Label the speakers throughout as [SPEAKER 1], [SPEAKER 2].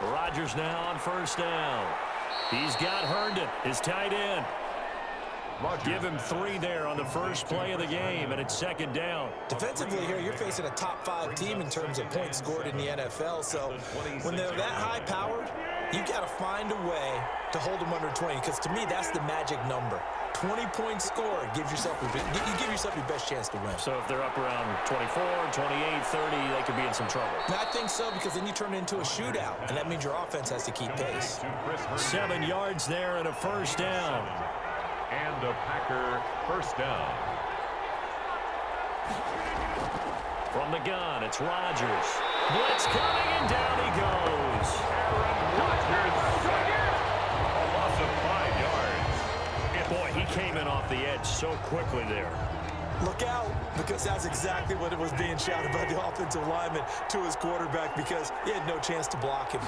[SPEAKER 1] Rodgers now on first down. He's got Herndon, his tight end. Give him 3 there on the first play of the game, and it's second down.
[SPEAKER 2] Defensively here, you're facing a top-5 team in terms of points scored in the NFL. So when they're that high-powered, you've got to find a way to hold them under 20, because to me, that's the magic number. 20 points scored gives yourself you give yourself your best chance to win.
[SPEAKER 1] So if they're up around 24, 28, 30, they could be in some trouble.
[SPEAKER 2] And I think so, because then you turn it into a shootout, and that means your offense has to keep pace.
[SPEAKER 1] 7 yards there and a first down.
[SPEAKER 3] And a Packer first down.
[SPEAKER 1] From the gun, it's Rodgers. Blitz coming, and down he goes.
[SPEAKER 3] Aaron Rodgers, a loss of 5 yards.
[SPEAKER 1] Boy, he came in off the edge so quickly there.
[SPEAKER 2] Look out, because that's exactly what it was being shouted by the offensive lineman to his quarterback, because he had no chance to block him.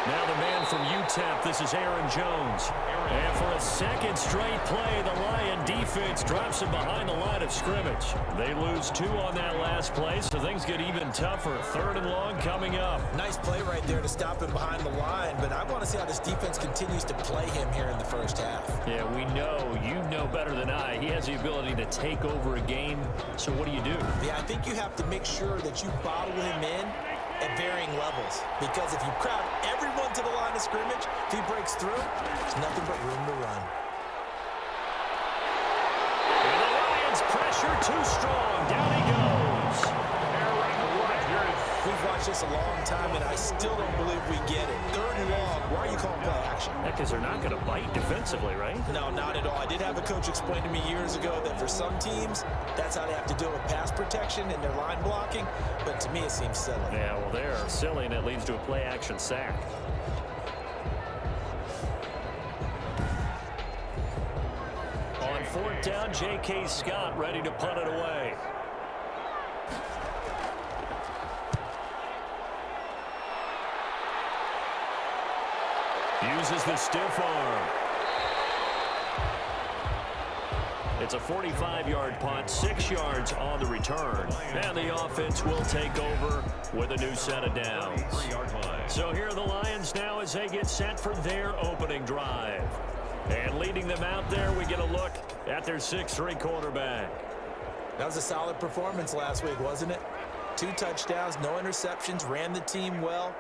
[SPEAKER 1] Now the man from UTEP, this is Aaron Jones. And for a second straight play, the Lion defense drops him behind the line of scrimmage. They lose 2 on that last play, so things get even tougher. 3rd and long coming up.
[SPEAKER 2] Nice play right there to stop him behind the line, but I want to see how this defense continues to play him here in the first half.
[SPEAKER 1] Yeah, we know. You know better than I. He has the ability to take over a game, so what do you do?
[SPEAKER 2] Yeah, I think you have to make sure that you bottle him in at varying levels, because if you crowd everyone to the line of scrimmage, if he breaks through, there's nothing but room to run.
[SPEAKER 1] And the Lions pressure too strong. Down he goes.
[SPEAKER 3] Aaron Rodgers.
[SPEAKER 2] We've watched this a long time, and I still don't believe we get it. 3rd and long. Why are you calling play action?
[SPEAKER 1] Because they're not going to bite defensively, right?
[SPEAKER 2] No, not at all. I did have a coach explain to me years ago that for some teams, that's how they have to deal with pass protection and their line blocking, but to me it seems silly.
[SPEAKER 1] Yeah, well, they're silly, and it leads to a play-action sack. On 4th down, J.K. Scott ready to punt it away. Uses the stiff arm. It's a 45-yard punt, 6 yards on the return. And the offense will take over with a new set of downs. So here are the Lions now as they get set for their opening drive. And leading them out there, we get a look at their 6'3" quarterback.
[SPEAKER 2] That was a solid performance last week, wasn't it? 2 touchdowns, no interceptions, ran the team well,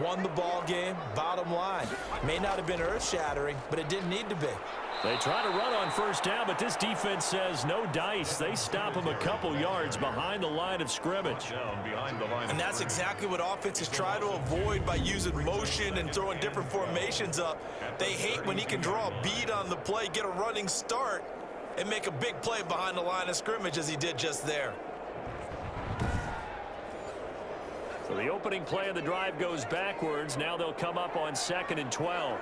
[SPEAKER 2] won the ball game. Bottom line, may not have been earth-shattering, but it didn't need to be.
[SPEAKER 1] They try to run on first down, but this defense says no dice. They stop them a couple yards behind the line of scrimmage.
[SPEAKER 2] And that's exactly what offenses try to avoid by using motion and throwing different formations up. They hate when he can draw a bead on the play, get a running start, and make a big play behind the line of scrimmage as he did just there.
[SPEAKER 1] So the opening play of the drive goes backwards. Now they'll come up on 2nd and 12.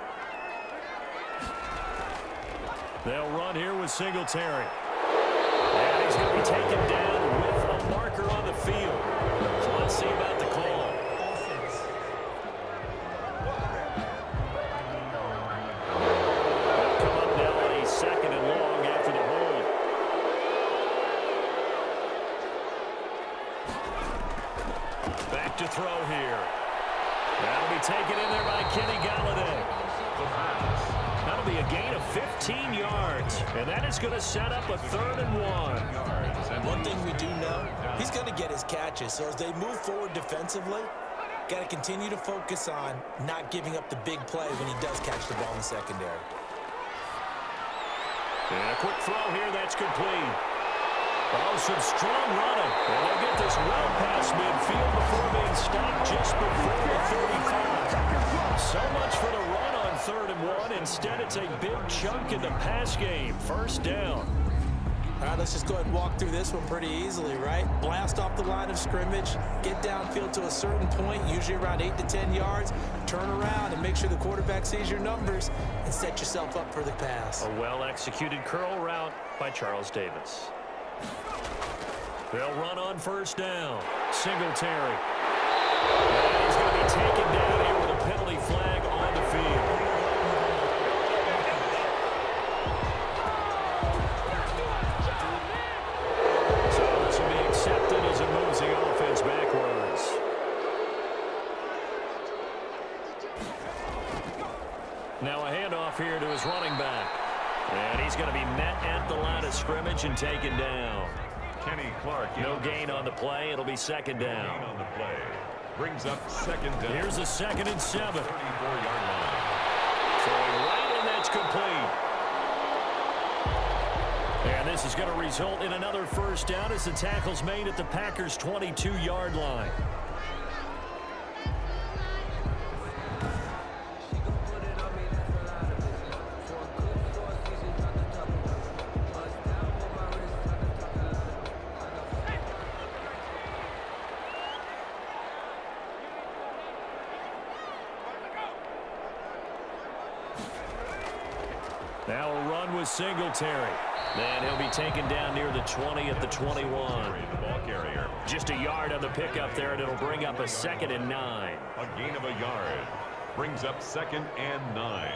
[SPEAKER 1] They'll run here with Singletary. And he's going to be taken down with a marker on the field. So let's see about the call. They'll come up now on a 2nd and long after the hold. Back to throw here. That'll be taken in there by Kenny Galladay. That'll be a gain of 15 yards, and that is going to set up a 3rd and 1.
[SPEAKER 2] One thing we do know, he's going to get his catches. So as they move forward defensively, got to continue to focus on not giving up the big play when he does catch the ball in the secondary.
[SPEAKER 1] And a quick throw here, that's complete. Oh, some strong running. And they'll get this well past midfield before being stopped just before the 35. So much for the run on 3rd and 1. Instead, it's a big chunk in the pass game. First down.
[SPEAKER 2] All right, let's just go ahead and walk through this one pretty easily, right? Blast off the line of scrimmage, get downfield to a certain point, usually around 8 to 10 yards, turn around and make sure the quarterback sees your numbers and set yourself up for the pass.
[SPEAKER 1] A well-executed curl route by Charles Davis. They'll run on first down. Singletary. And he's going to be taken down here with a penalty flag on the field. So this will be accepted as it moves the offense backwards. He's going to be met at the line of scrimmage and taken down.
[SPEAKER 3] Kenny Clark.
[SPEAKER 1] No gain on the play. It'll be second down.
[SPEAKER 3] Gain on the play. Brings up second down.
[SPEAKER 1] Here's a 2nd and 7.
[SPEAKER 3] 34-yard line.
[SPEAKER 1] Throwing right, and that's complete. And this is going to result in another first down as the tackle's made at the Packers' 22-yard line. Now a run with Singletary. And he'll be taken down near the 20 at the 21.
[SPEAKER 3] The ball carrier.
[SPEAKER 1] Just a yard on the pickup there, and it'll bring up a 2nd and 9.
[SPEAKER 3] A gain of a yard. Brings up 2nd and 9.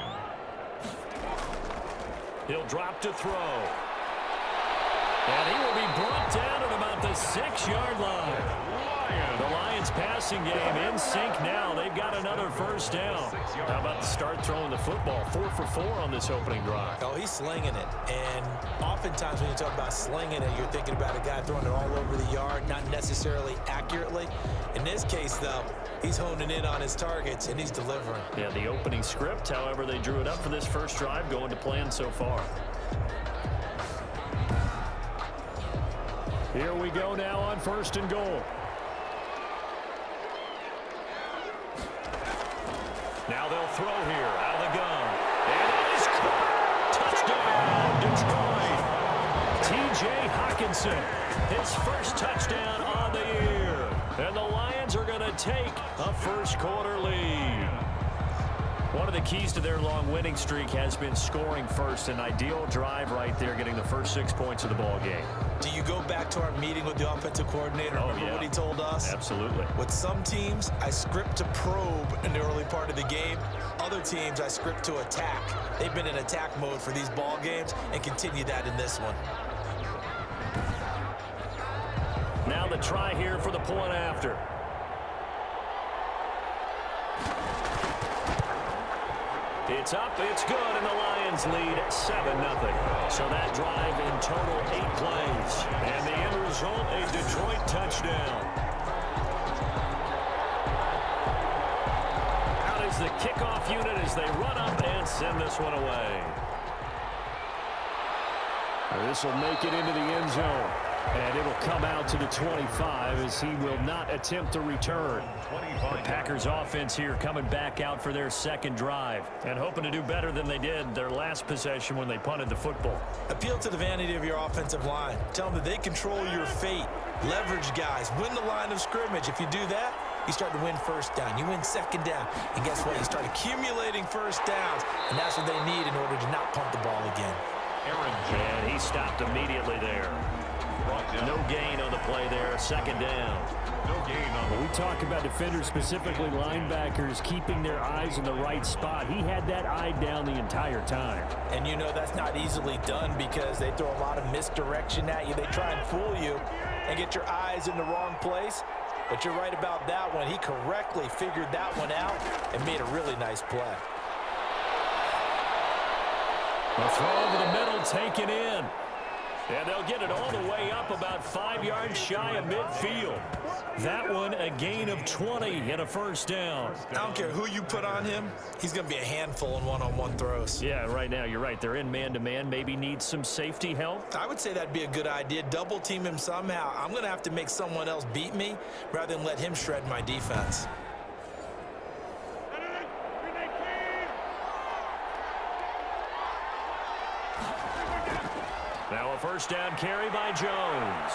[SPEAKER 1] He'll drop to throw. And he will be brought down at about the 6-yard line. The Lions passing game in sync now. They've got another first down. How about the start throwing the football? 4 for 4 on this opening drive.
[SPEAKER 2] Oh, he's slinging it. And oftentimes when you talk about slinging it, you're thinking about a guy throwing it all over the yard, not necessarily accurately. In this case, though, he's honing in on his targets, and he's delivering.
[SPEAKER 1] Yeah, the opening script, however, they drew it up for this first drive, going to plan so far. Here we go now on 1st and goal. Now they'll throw here out of the gun. And it is caught. Touchdown, Detroit. T.J. Hockenson, his first touchdown on the year. And the Lions are going to take a first-quarter lead. One of the keys to their long winning streak has been scoring first. An ideal drive right there, getting the first 6 points of the ball game.
[SPEAKER 2] Do you go back to our meeting with the offensive coordinator? Remember what he told us?
[SPEAKER 1] Absolutely.
[SPEAKER 2] With some teams, I script to probe in the early part of the game. Other teams, I script to attack. They've been in attack mode for these ball games and continue that in this one.
[SPEAKER 1] Now the try here for the point after. It's up, it's good, and the Lions lead 7-0. So that drive in total 8 plays. And the end result, a Detroit touchdown. Out is the kickoff unit as they run up and send this one away. This will make it into the end zone. And it'll come out to the 25 as he will not attempt to return. The Packers offense here coming back out for their second drive and hoping to do better than they did their last possession when they punted the football.
[SPEAKER 2] Appeal to the vanity of your offensive line. Tell them that they control your fate. Leverage guys. Win the line of scrimmage. If you do that, you start to win first down. You win second down. And guess what? You start accumulating first downs. And that's what they need in order to not punt the ball again.
[SPEAKER 1] And he stopped immediately there. No gain on the play there. Second down.
[SPEAKER 3] No gain on the
[SPEAKER 1] When we talk about defenders, specifically linebackers, keeping their eyes in the right spot, he had that eye down the entire time.
[SPEAKER 2] And you know that's not easily done because they throw a lot of misdirection at you. They try and fool you and get your eyes in the wrong place. But you're right about that one. He correctly figured that one out and made a really nice play.
[SPEAKER 1] A throw over the middle, taken in. And they'll get it all the way up about 5 yards shy of midfield. That one, a gain of 20 and a first down.
[SPEAKER 2] I don't care who you put on him. He's going to be a handful in one-on-one throws.
[SPEAKER 1] Yeah, right now, you're right. They're in man-to-man. Maybe needs some safety help.
[SPEAKER 2] I would say that'd be a good idea. Double team him somehow. I'm going to have to make someone else beat me rather than let him shred my defense.
[SPEAKER 1] Now a first down carry by Jones.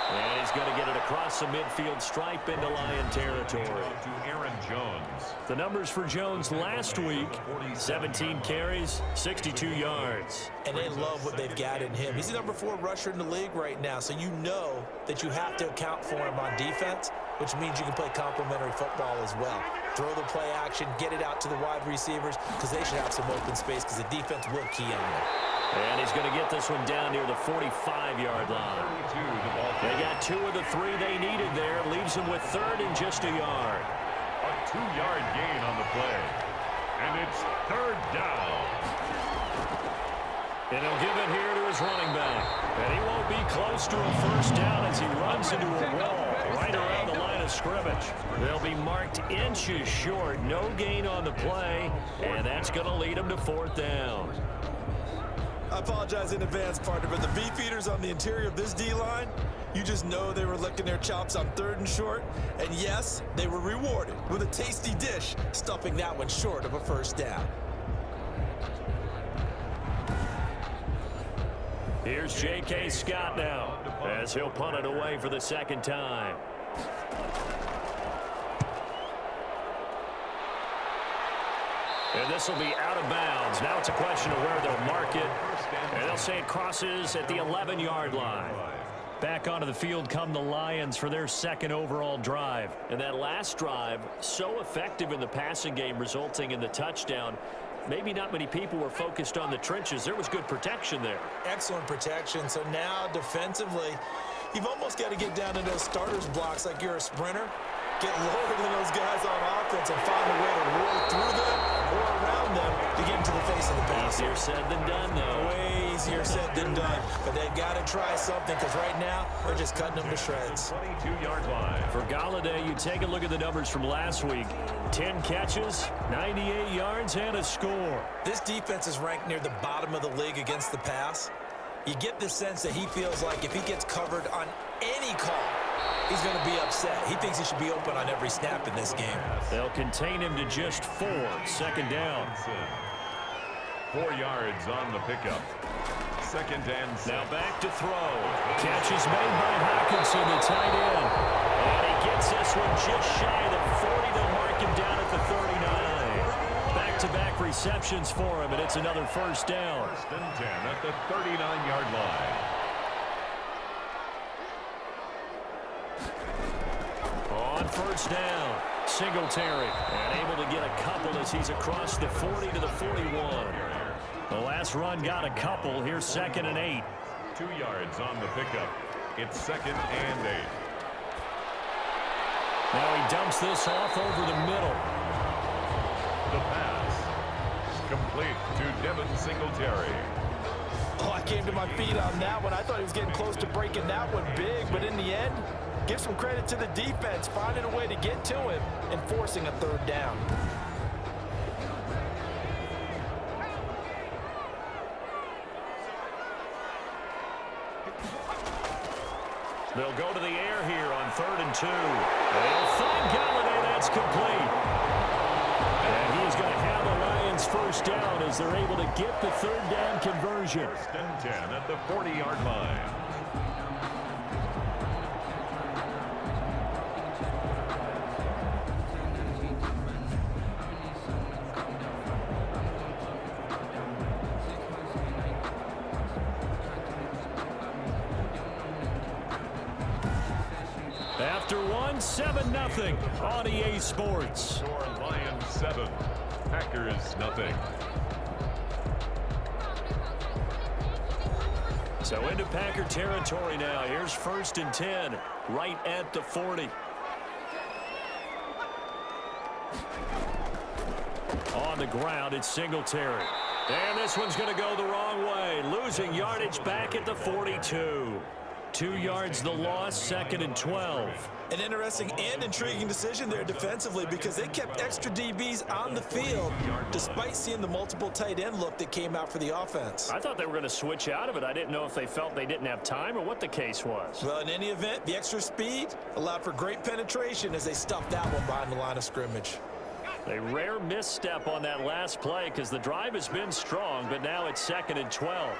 [SPEAKER 1] And he's going to get it across the midfield stripe into Lion territory.
[SPEAKER 3] to Aaron Jones.
[SPEAKER 1] The numbers for Jones last week, 17 carries, 62 yards.
[SPEAKER 2] And they love what they've got in him. He's the number 4 rusher in the league right now, so you know that you have to account for him on defense, which means you can play complementary football as well. Throw the play action, get it out to the wide receivers, because they should have some open space because the defense will key on them.
[SPEAKER 1] And he's going to get this one down near the 45-yard line. They got 2 of the 3 they needed there. Leaves them with 3rd and just a yard.
[SPEAKER 3] A 2-yard gain on the play. And it's 3rd down.
[SPEAKER 1] And he'll give it here to his running back. And he won't be close to a first down as he runs into a wall right around the line of scrimmage. They'll be marked inches short. No gain on the play. And that's going to lead him to fourth down.
[SPEAKER 2] I apologize in advance, partner, but the beefeaters on the interior of this D-line, you just know they were licking their chops on 3rd and short. And yes, they were rewarded with a tasty dish, stuffing that one short of a first down.
[SPEAKER 1] Here's J.K. Scott now as he'll punt it away for the second time. And this will be out of bounds. Now it's a question of where they'll mark it. And they'll say it crosses at the 11-yard line. Back onto the field come the Lions for their second overall drive. And that last drive, so effective in the passing game, resulting in the touchdown. Maybe not many people were focused on the trenches. There was good protection there.
[SPEAKER 2] Excellent protection. So now defensively, you've almost got to get down into those starters blocks like you're a sprinter. Get lower than those guys on offense and find a way to roll through them or around them to get into the face of the pass.
[SPEAKER 1] Easier said than done, though.
[SPEAKER 2] Way easier said than done. But they've got to try something because right now they're just cutting them to shreds.
[SPEAKER 3] 22-yard line.
[SPEAKER 1] For Galladay, you take a look at the numbers from last week. 10 catches, 98 yards, and a score.
[SPEAKER 2] This defense is ranked near the bottom of the league against the pass. You get the sense that he feels like if he gets covered on any call, he's going to be upset. He thinks he should be open on every snap in this game.
[SPEAKER 1] They'll contain him to just 4. Second down.
[SPEAKER 3] 4 yards on the pickup. Second and 6.
[SPEAKER 1] Now back to throw. Catch is made by Hockenson, the tight end. And he gets this one just shy of the 40. They'll mark him down at the 39. Back-to-back receptions for him, and it's another first down.
[SPEAKER 3] First and 10 at the 39-yard line.
[SPEAKER 1] On first down, Singletary, and able to get a couple as he's across the 40 to the 41. The last run got a couple. Here's second and 8.
[SPEAKER 3] 2 yards on the pickup. It's second and 8.
[SPEAKER 1] Now he dumps this off over the middle.
[SPEAKER 3] The pass complete to Devin Singletary.
[SPEAKER 2] Oh, I came to my feet on that one. I thought he was getting close to breaking that one big, but in the end, give some credit to the defense, finding a way to get to him and forcing a third down.
[SPEAKER 1] They'll go to the air here on 3rd and 2. They'll find Galladay. That's complete. And he's going to have the Lions first down as they're able to get the third down conversion.
[SPEAKER 3] First and 10 at the 40-yard line.
[SPEAKER 1] After one, 7-0 on EA Sports.
[SPEAKER 3] Score Lions 7, Packers nothing.
[SPEAKER 1] So into Packer territory now. Here's 1st and 10, right at the 40. On the ground, it's Singletary. And this one's going to go the wrong way. Losing yardage back at the 42. 2 yards the loss, 2nd and 12.
[SPEAKER 2] An interesting and intriguing decision there defensively because they kept extra DBs on the field despite seeing the multiple tight end look that came out for the offense.
[SPEAKER 1] I thought they were going to switch out of it. I didn't know if they felt they didn't have time or what the case was.
[SPEAKER 2] Well, in any event, the extra speed allowed for great penetration as they stuffed that one behind the line of scrimmage.
[SPEAKER 1] A rare misstep on that last play because the drive has been strong, but now it's 2nd and 12.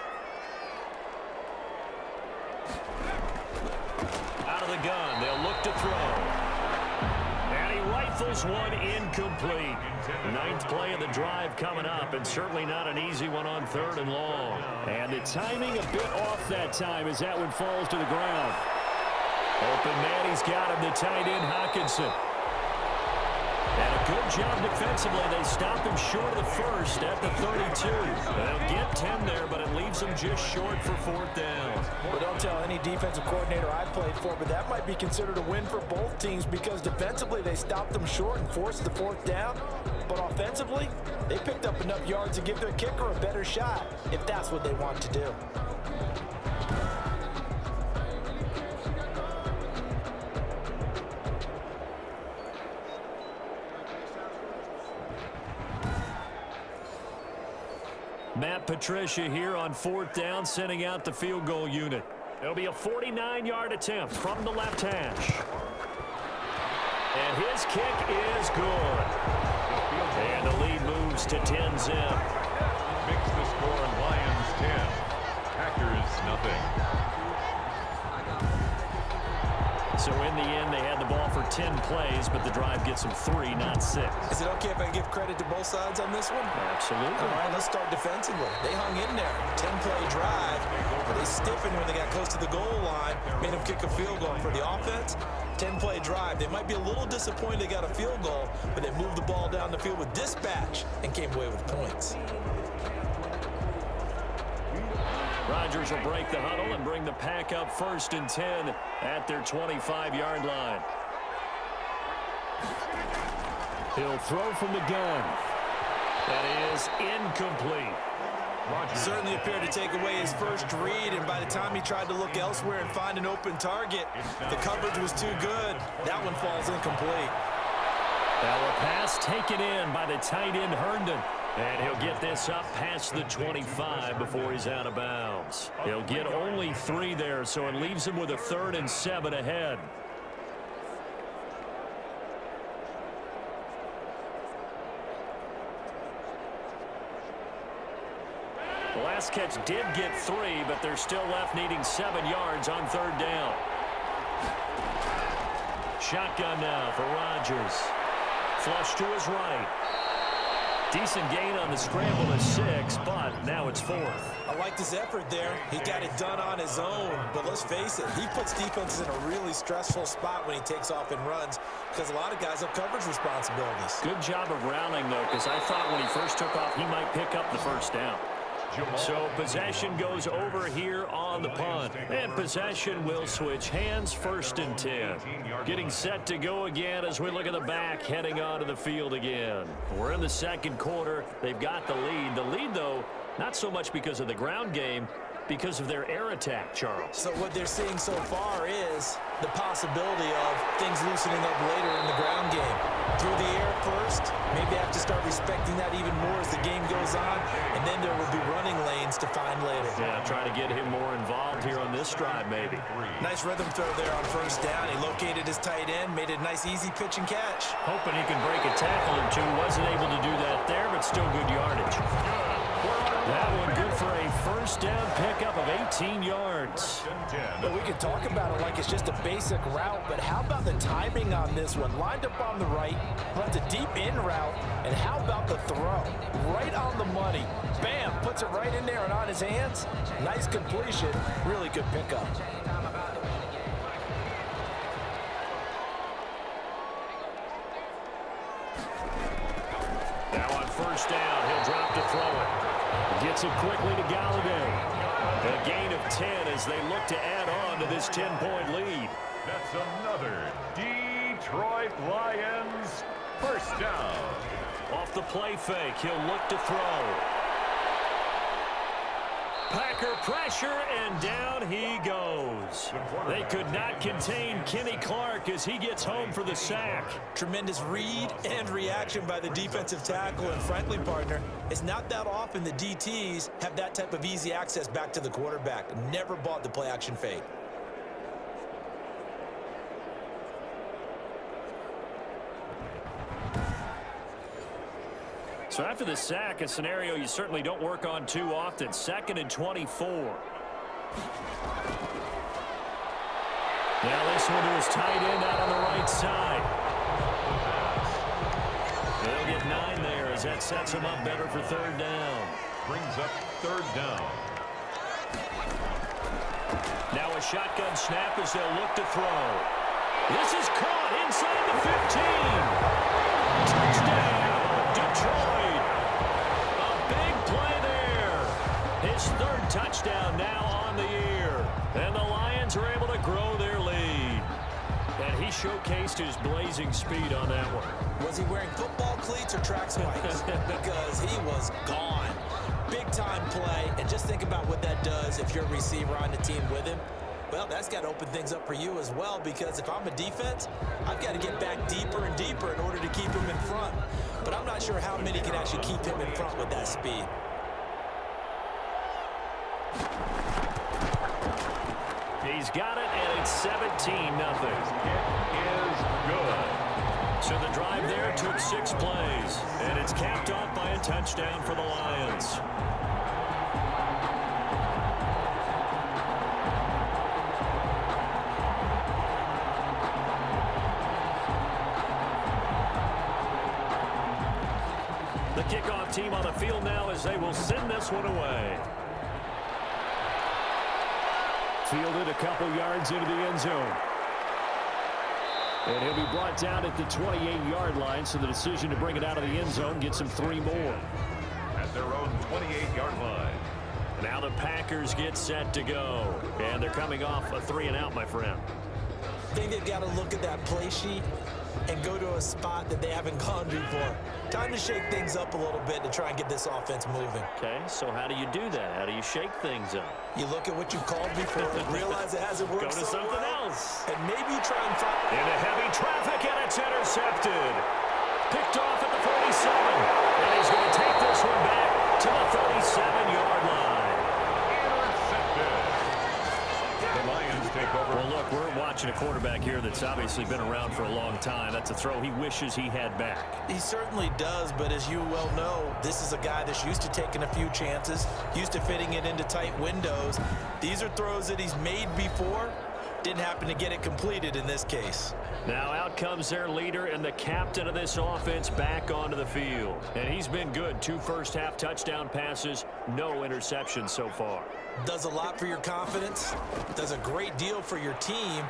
[SPEAKER 1] Out of the gun, they'll look to throw. And he rifles one incomplete. 9th play of the drive coming up, and certainly not an easy one on 3rd and long. And the timing a bit off that time as that one falls to the ground. Open man, he's got him, the tight end Hockenson. And a good job defensively. They stop him short of the first at the 32. They'll get 10 there, but it leaves them just short for fourth down.
[SPEAKER 2] Well, don't tell any defensive coordinator I played for, but that might be considered a win for both teams because defensively they stopped them short and forced the fourth down. But offensively, they picked up enough yards to give their kicker a better shot if that's what they want to do.
[SPEAKER 1] Matt Patricia here on fourth down, sending out the field goal unit. It'll be a 49-yard attempt from the left hash. And his kick is good. And the lead moves to 10-zip.
[SPEAKER 3] Makes the score Lions 10. Packers nothing.
[SPEAKER 1] So in the end, they had the ball for 10 plays, but the drive gets them 3, not 6.
[SPEAKER 2] Is it okay if I give credit to both sides on this one?
[SPEAKER 1] Absolutely.
[SPEAKER 2] All right, let's start defensively. They hung in there. 10-play drive, but they stiffened when they got close to the goal line, made them kick a field goal. For the offense, 10-play drive. They might be a little disappointed they got a field goal, but they moved the ball down the field with dispatch and came away with points.
[SPEAKER 1] Rodgers will break the huddle and bring the pack up 1st and 10 at their 25-yard line. He'll throw from the gun. That is incomplete.
[SPEAKER 3] Rodgers
[SPEAKER 2] Certainly appeared to take away his first read, and by the time he tried to look elsewhere and find an open target, the coverage was too good. That one falls incomplete.
[SPEAKER 1] Now a pass taken in by the tight end Herndon. And he'll get this up past the 25 before he's out of bounds. He'll get only 3 there, so it leaves him with a 3rd and 7 ahead. The last catch did get 3, but they're still left needing 7 yards on 3rd down. Shotgun now for Rodgers. Flush to his right. Decent gain on the scramble to 6, but now it's 4th.
[SPEAKER 2] I liked his effort there. He got it done on his own, but let's face it, he puts defenses in a really stressful spot when he takes off and runs because a lot of guys have coverage responsibilities.
[SPEAKER 1] Good job of rallying, though, because I thought when he first took off, he might pick up the first down. So possession goes over here on the punt. And possession will switch hands, 1st and 10. Getting set to go again as we look at the back, heading onto the field again. We're in the second quarter. They've got the lead. The lead, though, not so much because of the ground game, because of their air attack, Charles.
[SPEAKER 2] So what they're seeing so far is the possibility of things loosening up later in the ground game. Through the air first, maybe have to start respecting that even more as the game goes on, and then there will be running lanes to find later.
[SPEAKER 1] Yeah, try to get him more involved here on this drive, maybe.
[SPEAKER 2] Nice rhythm throw there on 1st down. He located his tight end, made a nice easy pitch and catch.
[SPEAKER 1] Hoping he can break a tackle or two. Wasn't able to do that there, but still good yardage. That one good for a 1st down pickup of 18 yards.
[SPEAKER 2] But we can talk about it like it's just a basic route, but how about the timing on this one? Lined up on the right, runs a deep in route, and how about the throw? Right on the money. Bam, puts it right in there and on his hands. Nice completion, really good pickup.
[SPEAKER 1] Now on 1st down, he'll drop to throw it. Gets it quickly to Galladay. A gain of 10 as they look to add on to this 10-point lead.
[SPEAKER 3] That's another Detroit Lions 1st down.
[SPEAKER 1] Off the play fake, he'll look to throw. Packer pressure, and down he goes. They could not contain Kenny Clark as he gets home for the sack.
[SPEAKER 2] Tremendous read and reaction by the defensive tackle, and frankly, partner, it's not that often the DTs have that type of easy access back to the quarterback. Never bought the play action fake.
[SPEAKER 1] So after the sack, a scenario you certainly don't work on too often. 2nd and 24. Now this one to his tight end out on the right side. They'll get 9 there as that sets him up better for 3rd down.
[SPEAKER 3] Brings up 3rd down.
[SPEAKER 1] Now a shotgun snap as they'll look to throw. This is caught inside the 15. Touchdown, Detroit. A big play there. His third touchdown now on the year. And the Lions are able to grow their lead. And he showcased his blazing speed on that one.
[SPEAKER 2] Was he wearing football cleats or track spikes? Because he was gone. Big-time play. And just think about what that does if you're a receiver on the team with him. Well, that's got to open things up for you as well, because if I'm a defense, I've got to get back deeper and deeper in order to keep him in front. But I'm not sure how many can actually keep him in front with that speed.
[SPEAKER 1] He's got it, and it's 17-0.
[SPEAKER 3] It is good.
[SPEAKER 1] So the drive there took 6 plays, and it's capped off by a touchdown for the Lions. The kickoff team on the field now as they will send this one away. Fielded a couple yards into the end zone. And he'll be brought down at the 28-yard line, so the decision to bring it out of the end zone gets him 3 more.
[SPEAKER 3] At their own 28-yard line.
[SPEAKER 1] Now the Packers get set to go. And they're coming off a 3-and-out, my friend.
[SPEAKER 2] I think they've got to look at that play sheet and go to a spot that they haven't gone before. Time to shake things up a little bit to try and get this offense moving.
[SPEAKER 1] Okay, so how do you do that? How do you shake things up?
[SPEAKER 2] You look at what you've called before, realize it hasn't worked
[SPEAKER 1] Go to
[SPEAKER 2] so
[SPEAKER 1] something
[SPEAKER 2] well,
[SPEAKER 1] else.
[SPEAKER 2] and maybe try and find...
[SPEAKER 1] Into heavy traffic, and it's intercepted. Picked off at the 47. And he's going to take this one back to the 37-yard line.
[SPEAKER 3] Intercepted. The Lions take over.
[SPEAKER 1] Well, look, we're watching a quarterback here that's obviously been around for a long time. That's a throw he wishes he had back.
[SPEAKER 2] He certainly does, but as you well know, this is a guy that's used to taking a few chances, used to fitting it into tight windows. These are throws that he's made before. Didn't happen to get it completed in this case.
[SPEAKER 1] Now out comes their leader and the captain of this offense back onto the field. And he's been good. 2 first-half touchdown passes, no interceptions so far.
[SPEAKER 2] Does a lot for your confidence, does a great deal for your team,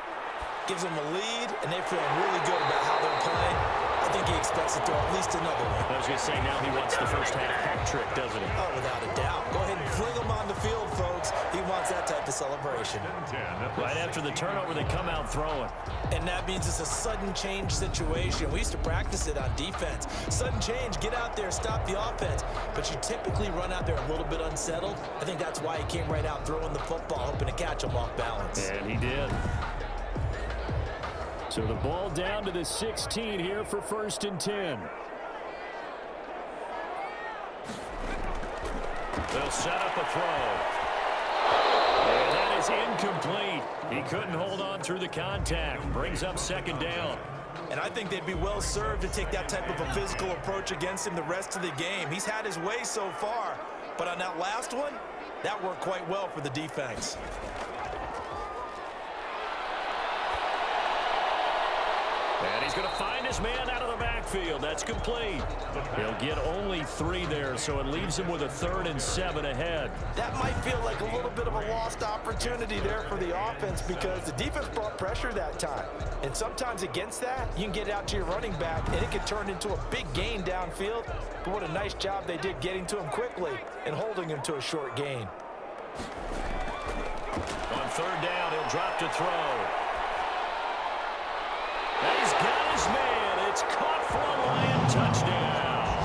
[SPEAKER 2] gives them a lead, and they feel really good about how they're playing. I think he expects to throw at least another one.
[SPEAKER 1] I was going to say, now he wants the first-half hat trick, doesn't he?
[SPEAKER 2] Oh, without a doubt. Go ahead and fling him on the field, folks. He wants that type of celebration.
[SPEAKER 1] Right after the turnover, they come out throwing.
[SPEAKER 2] And that means it's a sudden change situation. We used to practice it on defense. Sudden change, get out there, stop the offense. But you typically run out there a little bit unsettled. I think that's why he came right out throwing the football, hoping to catch him off balance.
[SPEAKER 1] And he did. So the ball down to the 16 here for 1st and 10. They'll set up a throw. And that is incomplete. He couldn't hold on through the contact. Brings up 2nd down.
[SPEAKER 2] And I think they'd be well served to take that type of a physical approach against him the rest of the game. He's had his way so far. But on that last one, that worked quite well for the defense.
[SPEAKER 1] And he's going to find his man out of the backfield. That's complete. He'll get only 3 there, so it leaves him with a 3rd and 7 ahead.
[SPEAKER 2] That might feel like a little bit of a lost opportunity there for the offense because the defense brought pressure that time. And sometimes against that, you can get it out to your running back, and it can turn into a big gain downfield. But what a nice job they did getting to him quickly and holding him to a short gain.
[SPEAKER 1] On 3rd down, he'll drop to throw. And he's got his man. It's caught for a Lion touchdown.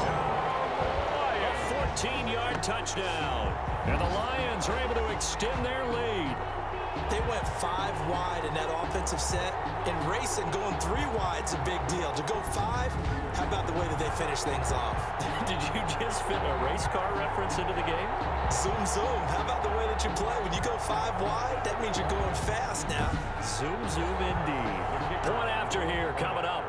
[SPEAKER 1] A 14-yard touchdown. And the Lions are able to extend their lead.
[SPEAKER 2] They went 5 wide in that offensive set. In racing, going 3 wide is a big deal. To go 5, how about the way that they finish things off?
[SPEAKER 1] Did you just fit a race car reference into the game?
[SPEAKER 2] Zoom, zoom. How about the way that you play? When you go 5 wide, that means you're going fast now.
[SPEAKER 1] Zoom, zoom indeed. Point after here coming up.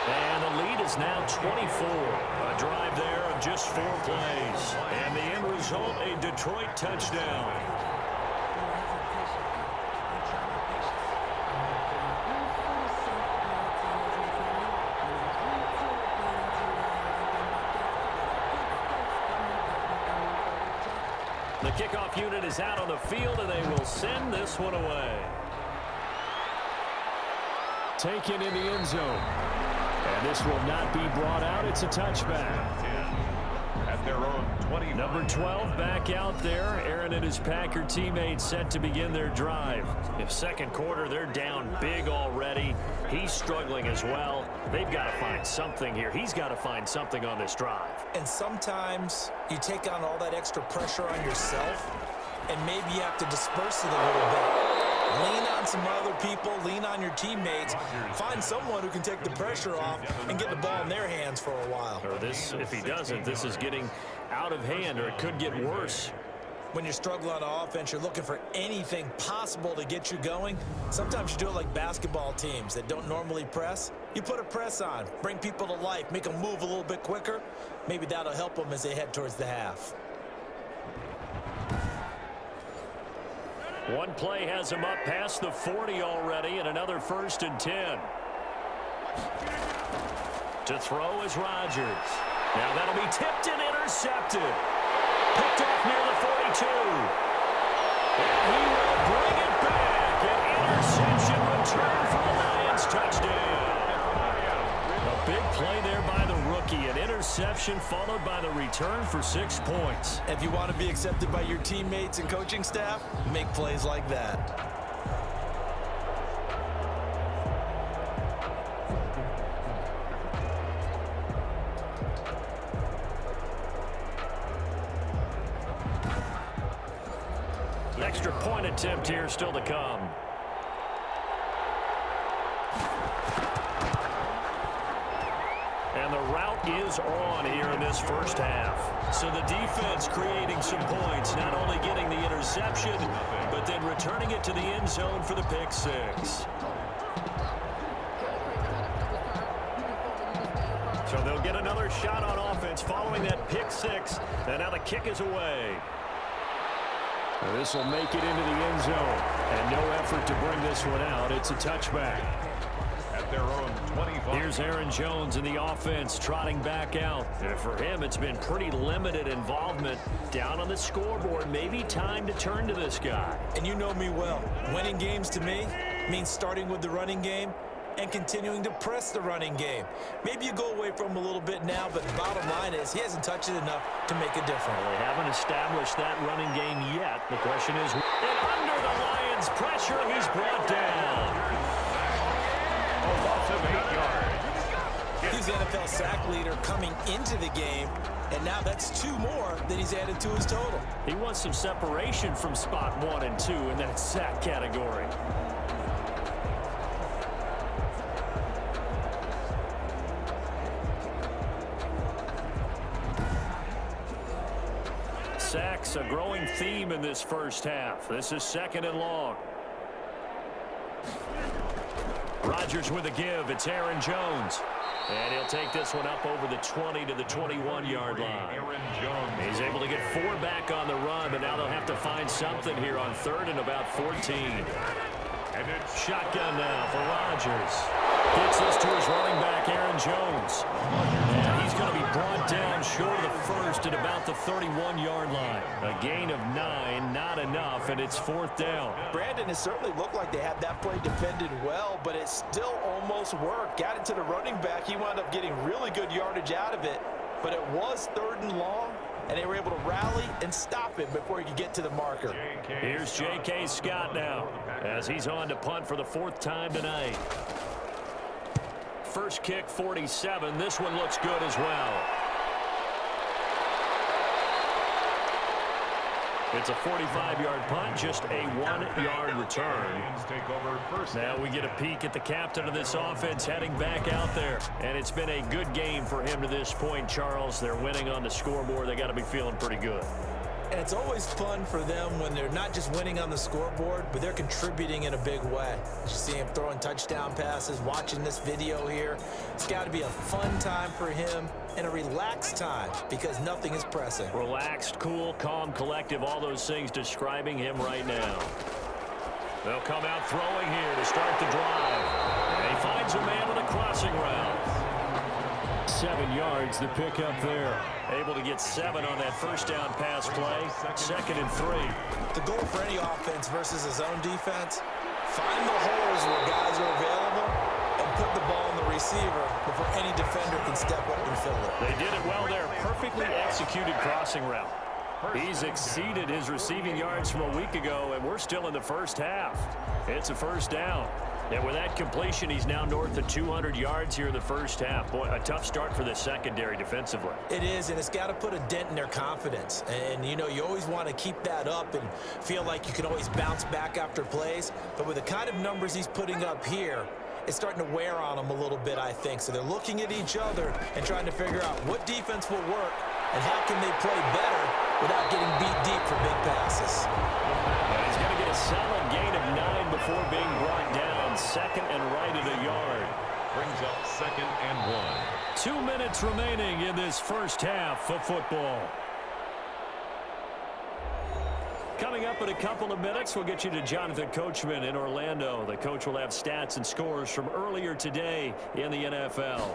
[SPEAKER 1] And the lead is now 24. A drive there of just 4 plays. And the end result, a Detroit touchdown. The kickoff unit is out on the field, and they will send this one away.
[SPEAKER 4] Taken in the end zone. And this will not be brought out. It's a touchback.
[SPEAKER 3] At their own 20.
[SPEAKER 1] Number 12 back out there. Aaron and his Packer teammates set to begin their drive. If second quarter, they're down big already. He's struggling as well. They've got to find something here. He's got to find something on this drive.
[SPEAKER 2] And sometimes you take on all that extra pressure on yourself, and maybe you have to disperse it a little bit. Lean on some other people, lean on your teammates, find someone who can take the pressure off and get the ball in their hands for a while.
[SPEAKER 1] Or this, if he doesn't, this is getting out of hand, or it could get worse.
[SPEAKER 2] When you're struggling on offense, you're looking for anything possible to get you going. Sometimes you do it like basketball teams that don't normally press. You put a press on, bring people to life, make them move a little bit quicker. Maybe that'll help them as they head towards the half.
[SPEAKER 1] One play has him up past the 40 already, and another 1st and 10. To throw is Rodgers. Now that'll be tipped and intercepted. Picked off near the 42. And he will bring it back. An interception return for the Lions. Touchdown. A big play there by the rookie. An interception followed by the return for 6 points.
[SPEAKER 2] If you want to be accepted by your teammates and coaching staff, make plays like that.
[SPEAKER 1] Extra point attempt here still to come. And the route is on here in this first half. So the defense creating some points, not only getting the interception, but then returning it to the end zone for the pick six. So they'll get another shot on offense following that pick six. And now the kick is away.
[SPEAKER 4] This will make it into the end zone. And no effort to bring this one out. It's a touchback.
[SPEAKER 3] At their own 25.
[SPEAKER 1] Here's Aaron Jones in the offense trotting back out. And for him, it's been pretty limited involvement down on the scoreboard. Maybe time to turn to this guy.
[SPEAKER 2] And you know me well. Winning games to me means starting with the running game and continuing to press the running game. Maybe you go away from him a little bit now, but the bottom line is he hasn't touched it enough to make a difference.
[SPEAKER 1] Well, they haven't established that running game yet. The question is, and under the Lions' pressure, he's brought down.
[SPEAKER 3] A loss of 8 yards.
[SPEAKER 2] He's the NFL sack leader coming into the game, and now that's 2 more that he's added to his total.
[SPEAKER 1] He wants some separation from spot 1 and 2 in that sack category. Sacks, a growing theme in this first half. This is 2nd and long. Rodgers with a give. It's Aaron Jones. And he'll take this one up over the 20 to the 21-yard line.
[SPEAKER 3] Aaron Jones.
[SPEAKER 1] He's able to get 4 back on the run, but now they'll have to find something here on 3rd and about 14.
[SPEAKER 3] And it's
[SPEAKER 1] Shotgun now for Rodgers. Gets this to his running back, Aaron Jones. And he's going to be brought down short of the first at about the 31-yard line. A gain of 9, not enough, and it's 4th down.
[SPEAKER 2] Brandon, it certainly looked like they had that play defended well, but it still almost worked. Got it to the running back. He wound up getting really good yardage out of it, but it was 3rd and long, and they were able to rally and stop him before he could get to the marker.
[SPEAKER 1] Here's J.K. Scott now as he's on to punt for the 4th time tonight. First kick, 47. This one looks good as well. It's a 45-yard punt, just a 1-yard return.
[SPEAKER 3] take over first.
[SPEAKER 1] Now we get a peek at the captain of this offense heading back out there. And it's been a good game for him to this point, Charles. They're winning on the scoreboard. They got to be feeling pretty good.
[SPEAKER 2] And it's always fun for them when they're not just winning on the scoreboard, but they're contributing in a big way. You see him throwing touchdown passes, watching this video here. It's got to be a fun time for him and a relaxed time because nothing is pressing.
[SPEAKER 1] Relaxed, cool, calm, collective, all those things describing him right now. They'll come out throwing here to start the drive. And he finds a man on a crossing route.
[SPEAKER 4] 7 yards, the pickup there.
[SPEAKER 1] Able to get 7 on that first down pass play. 2nd and 3.
[SPEAKER 2] The goal for any offense versus his own defense, find the holes where guys are available and put the ball in the receiver before any defender can step up and fill it.
[SPEAKER 1] They did it well there. Perfectly executed crossing route. He's exceeded his receiving yards from a week ago, and we're still in the first half. It's a first down. And with that completion, he's now north of 200 yards here in the first half. Boy, a tough start for the secondary defensively.
[SPEAKER 2] It is, and it's got to put a dent in their confidence. And, you know, you always want to keep that up and feel like you can always bounce back after plays. But with the kind of numbers he's putting up here, it's starting to wear on them a little bit, I think. So they're looking at each other and trying to figure out what defense will work and how can they play better without getting beat deep for big passes.
[SPEAKER 1] And he's going to get a solid gain of 9 before being brought down. 2nd and right at a yard.
[SPEAKER 3] Brings up 2nd and 1.
[SPEAKER 1] 2 minutes remaining in this first half of football. Coming up in a couple of minutes, we'll get you to Jonathan Coachman in Orlando. The coach will have stats and scores from earlier today in the NFL.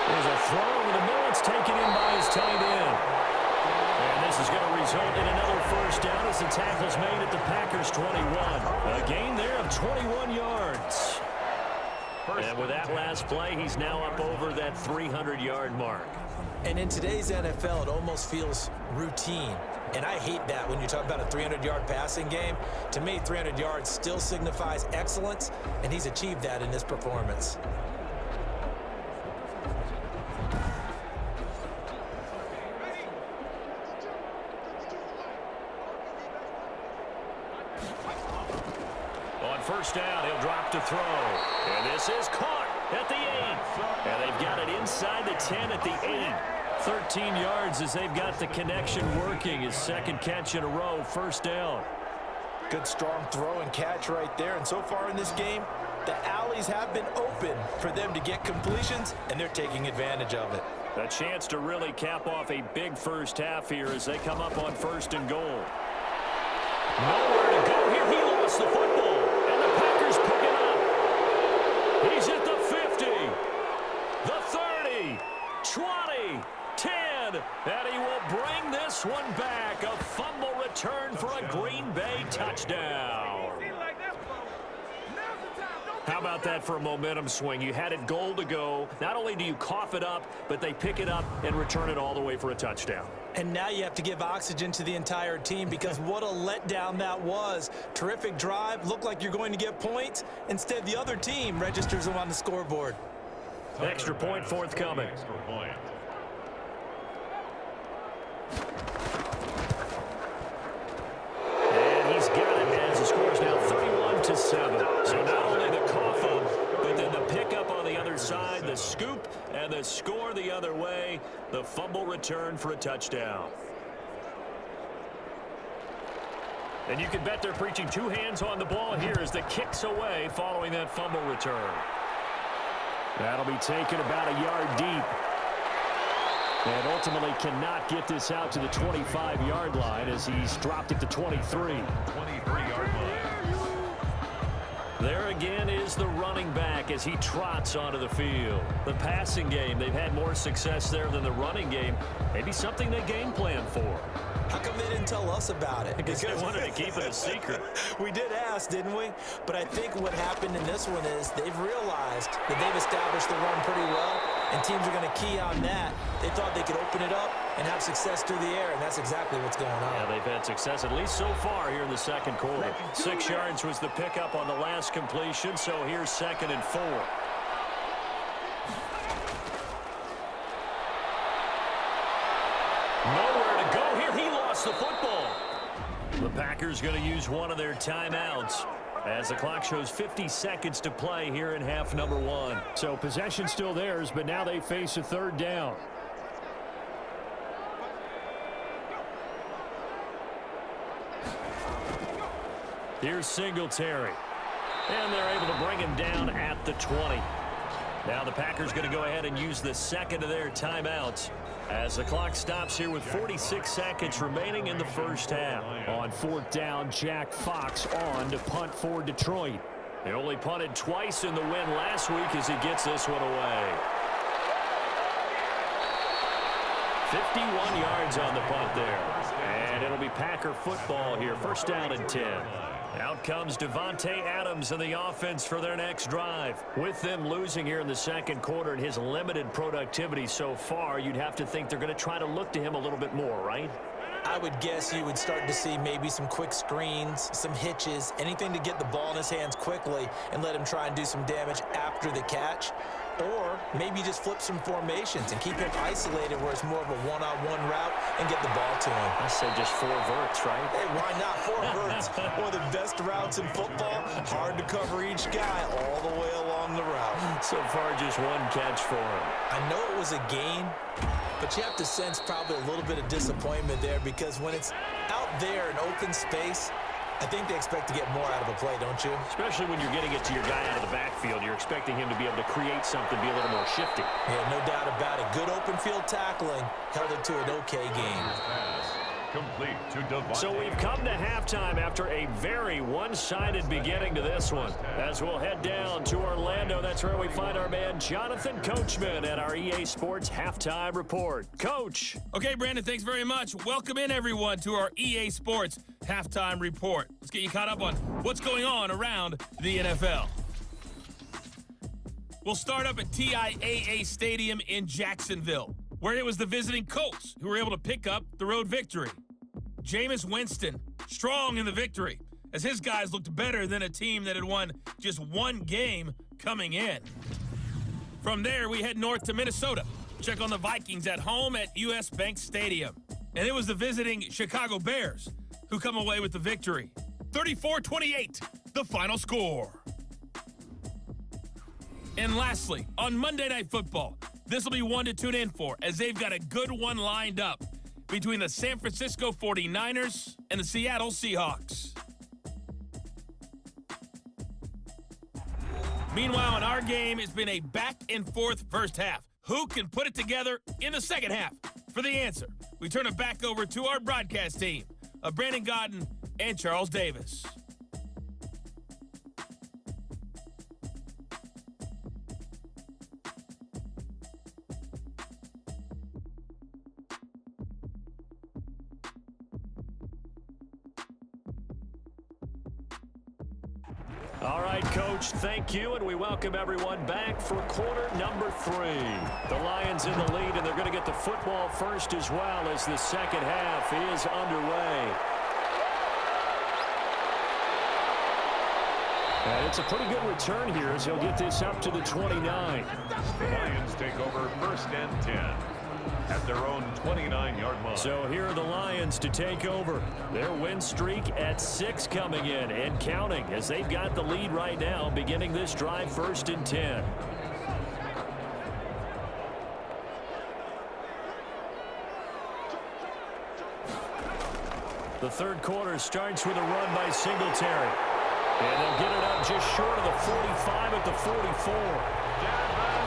[SPEAKER 1] There's a throw over the middle. It's taken in by his tight end. And this is going to result in another first down as the tackle's made at the Packers' 21. A gain there of 21 yards. And with that last play, he's now up over that 300-yard mark.
[SPEAKER 2] And in today's NFL, it almost feels routine. And I hate that when you talk about a 300-yard passing game. To me, 300 yards still signifies excellence, and he's achieved that in this performance.
[SPEAKER 1] First down, he'll drop to throw. And this is caught at the 8. And they've got it inside the 10 at the 8. 13 yards as they've got the connection working. His second catch in a row, first down.
[SPEAKER 2] Good strong throw and catch right there. And so far in this game, the alleys have been open for them to get completions, and they're taking advantage of it.
[SPEAKER 1] A chance to really cap off a big first half here as they come up on 1st and goal. Nowhere to go here. He lost the football. Pick it up. He's at the 50, the 30, 20, 10, and he will bring this one back. A fumble return for a Green Bay touchdown. How about that for a momentum swing? You had it goal to go. Not only do you cough it up, but they pick it up and return it all the way for a touchdown.
[SPEAKER 2] And now you have to give oxygen to the entire team because what a letdown that was. Terrific drive. Looked like you're going to get points. Instead, the other team registers them on the scoreboard.
[SPEAKER 1] Extra point forthcoming.
[SPEAKER 3] Extra point.
[SPEAKER 1] And he's got it as the score is now 31-7. So not only the cough up, but then the pickup on the other side, the scoop, and the score the other way. The fumble return for a touchdown. And you can bet they're preaching 2 hands on the ball here as the kick's away following that fumble return.
[SPEAKER 4] That'll be taken about a yard deep. And ultimately cannot get this out to the 25-yard line as he's dropped it to 23.
[SPEAKER 3] 23-yard line.
[SPEAKER 1] There again is the running back as he trots onto the field. The passing game, they've had more success there than the running game. Maybe something they game plan for.
[SPEAKER 2] How come they didn't tell us about it?
[SPEAKER 1] Because they wanted to keep it a secret.
[SPEAKER 2] We did ask, didn't we? But I think what happened in this one is they've realized that they've established the run pretty well, and teams are going to key on that. They thought they could open it up and have success through the air, and that's exactly what's going on.
[SPEAKER 1] Yeah, they've had success, at least so far here in the second quarter. 6 yards was the pickup on the last completion, so here's 2nd and 4. Nowhere to go here. He lost the football. The Packers going to use one of their timeouts as the clock shows 50 seconds to play here in half number 1.
[SPEAKER 4] So possession still theirs, but now they face a 3rd down.
[SPEAKER 1] Here's Singletary. And they're able to bring him down at the 20. Now the Packers going to go ahead and use the second of their timeouts as the clock stops here with 46 seconds remaining in the first half.
[SPEAKER 4] On 4th down, Jack Fox on to punt for Detroit.
[SPEAKER 1] They only punted twice in the win last week as he gets this one away. 51 yards on the punt there. And it'll be Packer football here. First down and 10. Out comes Devontae Adams in the offense for their next drive. With them losing here in the second quarter and his limited productivity so far, you'd have to think they're going to try to look to him a little bit more, right?
[SPEAKER 2] I would guess you would start to see maybe some quick screens, some hitches, anything to get the ball in his hands quickly and let him try and do some damage after the catch. Or maybe just flip some formations and keep him isolated where it's more of a one-on-one route and get the ball to him.
[SPEAKER 1] I say just 4 verts, right?
[SPEAKER 2] Hey, why not? 4 verts. One of the best routes in football. Hard to cover each guy all the way along the route.
[SPEAKER 1] So far, just 1 catch for him.
[SPEAKER 2] I know it was a gain, but you have to sense probably a little bit of disappointment there because when it's out there in open space, I think they expect to get more out of a play, don't you? Especially when you're getting it to your guy out of the backfield. You're expecting him to be able to create something, be a little more shifty. Yeah, no doubt about it. Good open field tackling held it to an okay game.
[SPEAKER 3] Complete to Devontae.
[SPEAKER 1] So we've come to halftime after a very one-sided beginning to this one. As we'll head down to Orlando, that's where we find our man Jonathan Coachman at our EA Sports Halftime Report. Coach.
[SPEAKER 5] Okay, Brandon, thanks very much. Welcome in, everyone, to our EA Sports Halftime Report. Let's get you caught up on what's going on around the NFL. We'll start up at TIAA Stadium in Jacksonville, where it was the visiting Colts who were able to pick up the road victory. Jameis Winston, strong in the victory, as his guys looked better than a team that had won just 1 game coming in. From there, we head north to Minnesota, check on the Vikings at home at US Bank Stadium. And it was the visiting Chicago Bears who come away with the victory. 34-28, the final score. And lastly, on Monday Night Football, this will be one to tune in for, as they've got a good one lined up between the San Francisco 49ers and the Seattle Seahawks. Meanwhile, in our game, it's been a back-and-forth first half. Who can put it together in the second half? For the answer, we turn it back over to our broadcast team of Brandon Godden and Charles Davis.
[SPEAKER 1] All right, Coach, thank you, and we welcome everyone back for quarter number 3. The Lions in the lead, and they're going to get the football first as well as the second half is underway. And it's a pretty good return here as he'll get this up to the 29.
[SPEAKER 3] The Lions take over first and 10 at their own 29-yard line.
[SPEAKER 1] So here are the Lions to take over. Their win streak at 6 coming in and counting as they've got the lead right now beginning this drive first and 10. The third quarter starts with a run by Singletary. And they'll get it up just short of the 45 at the 44.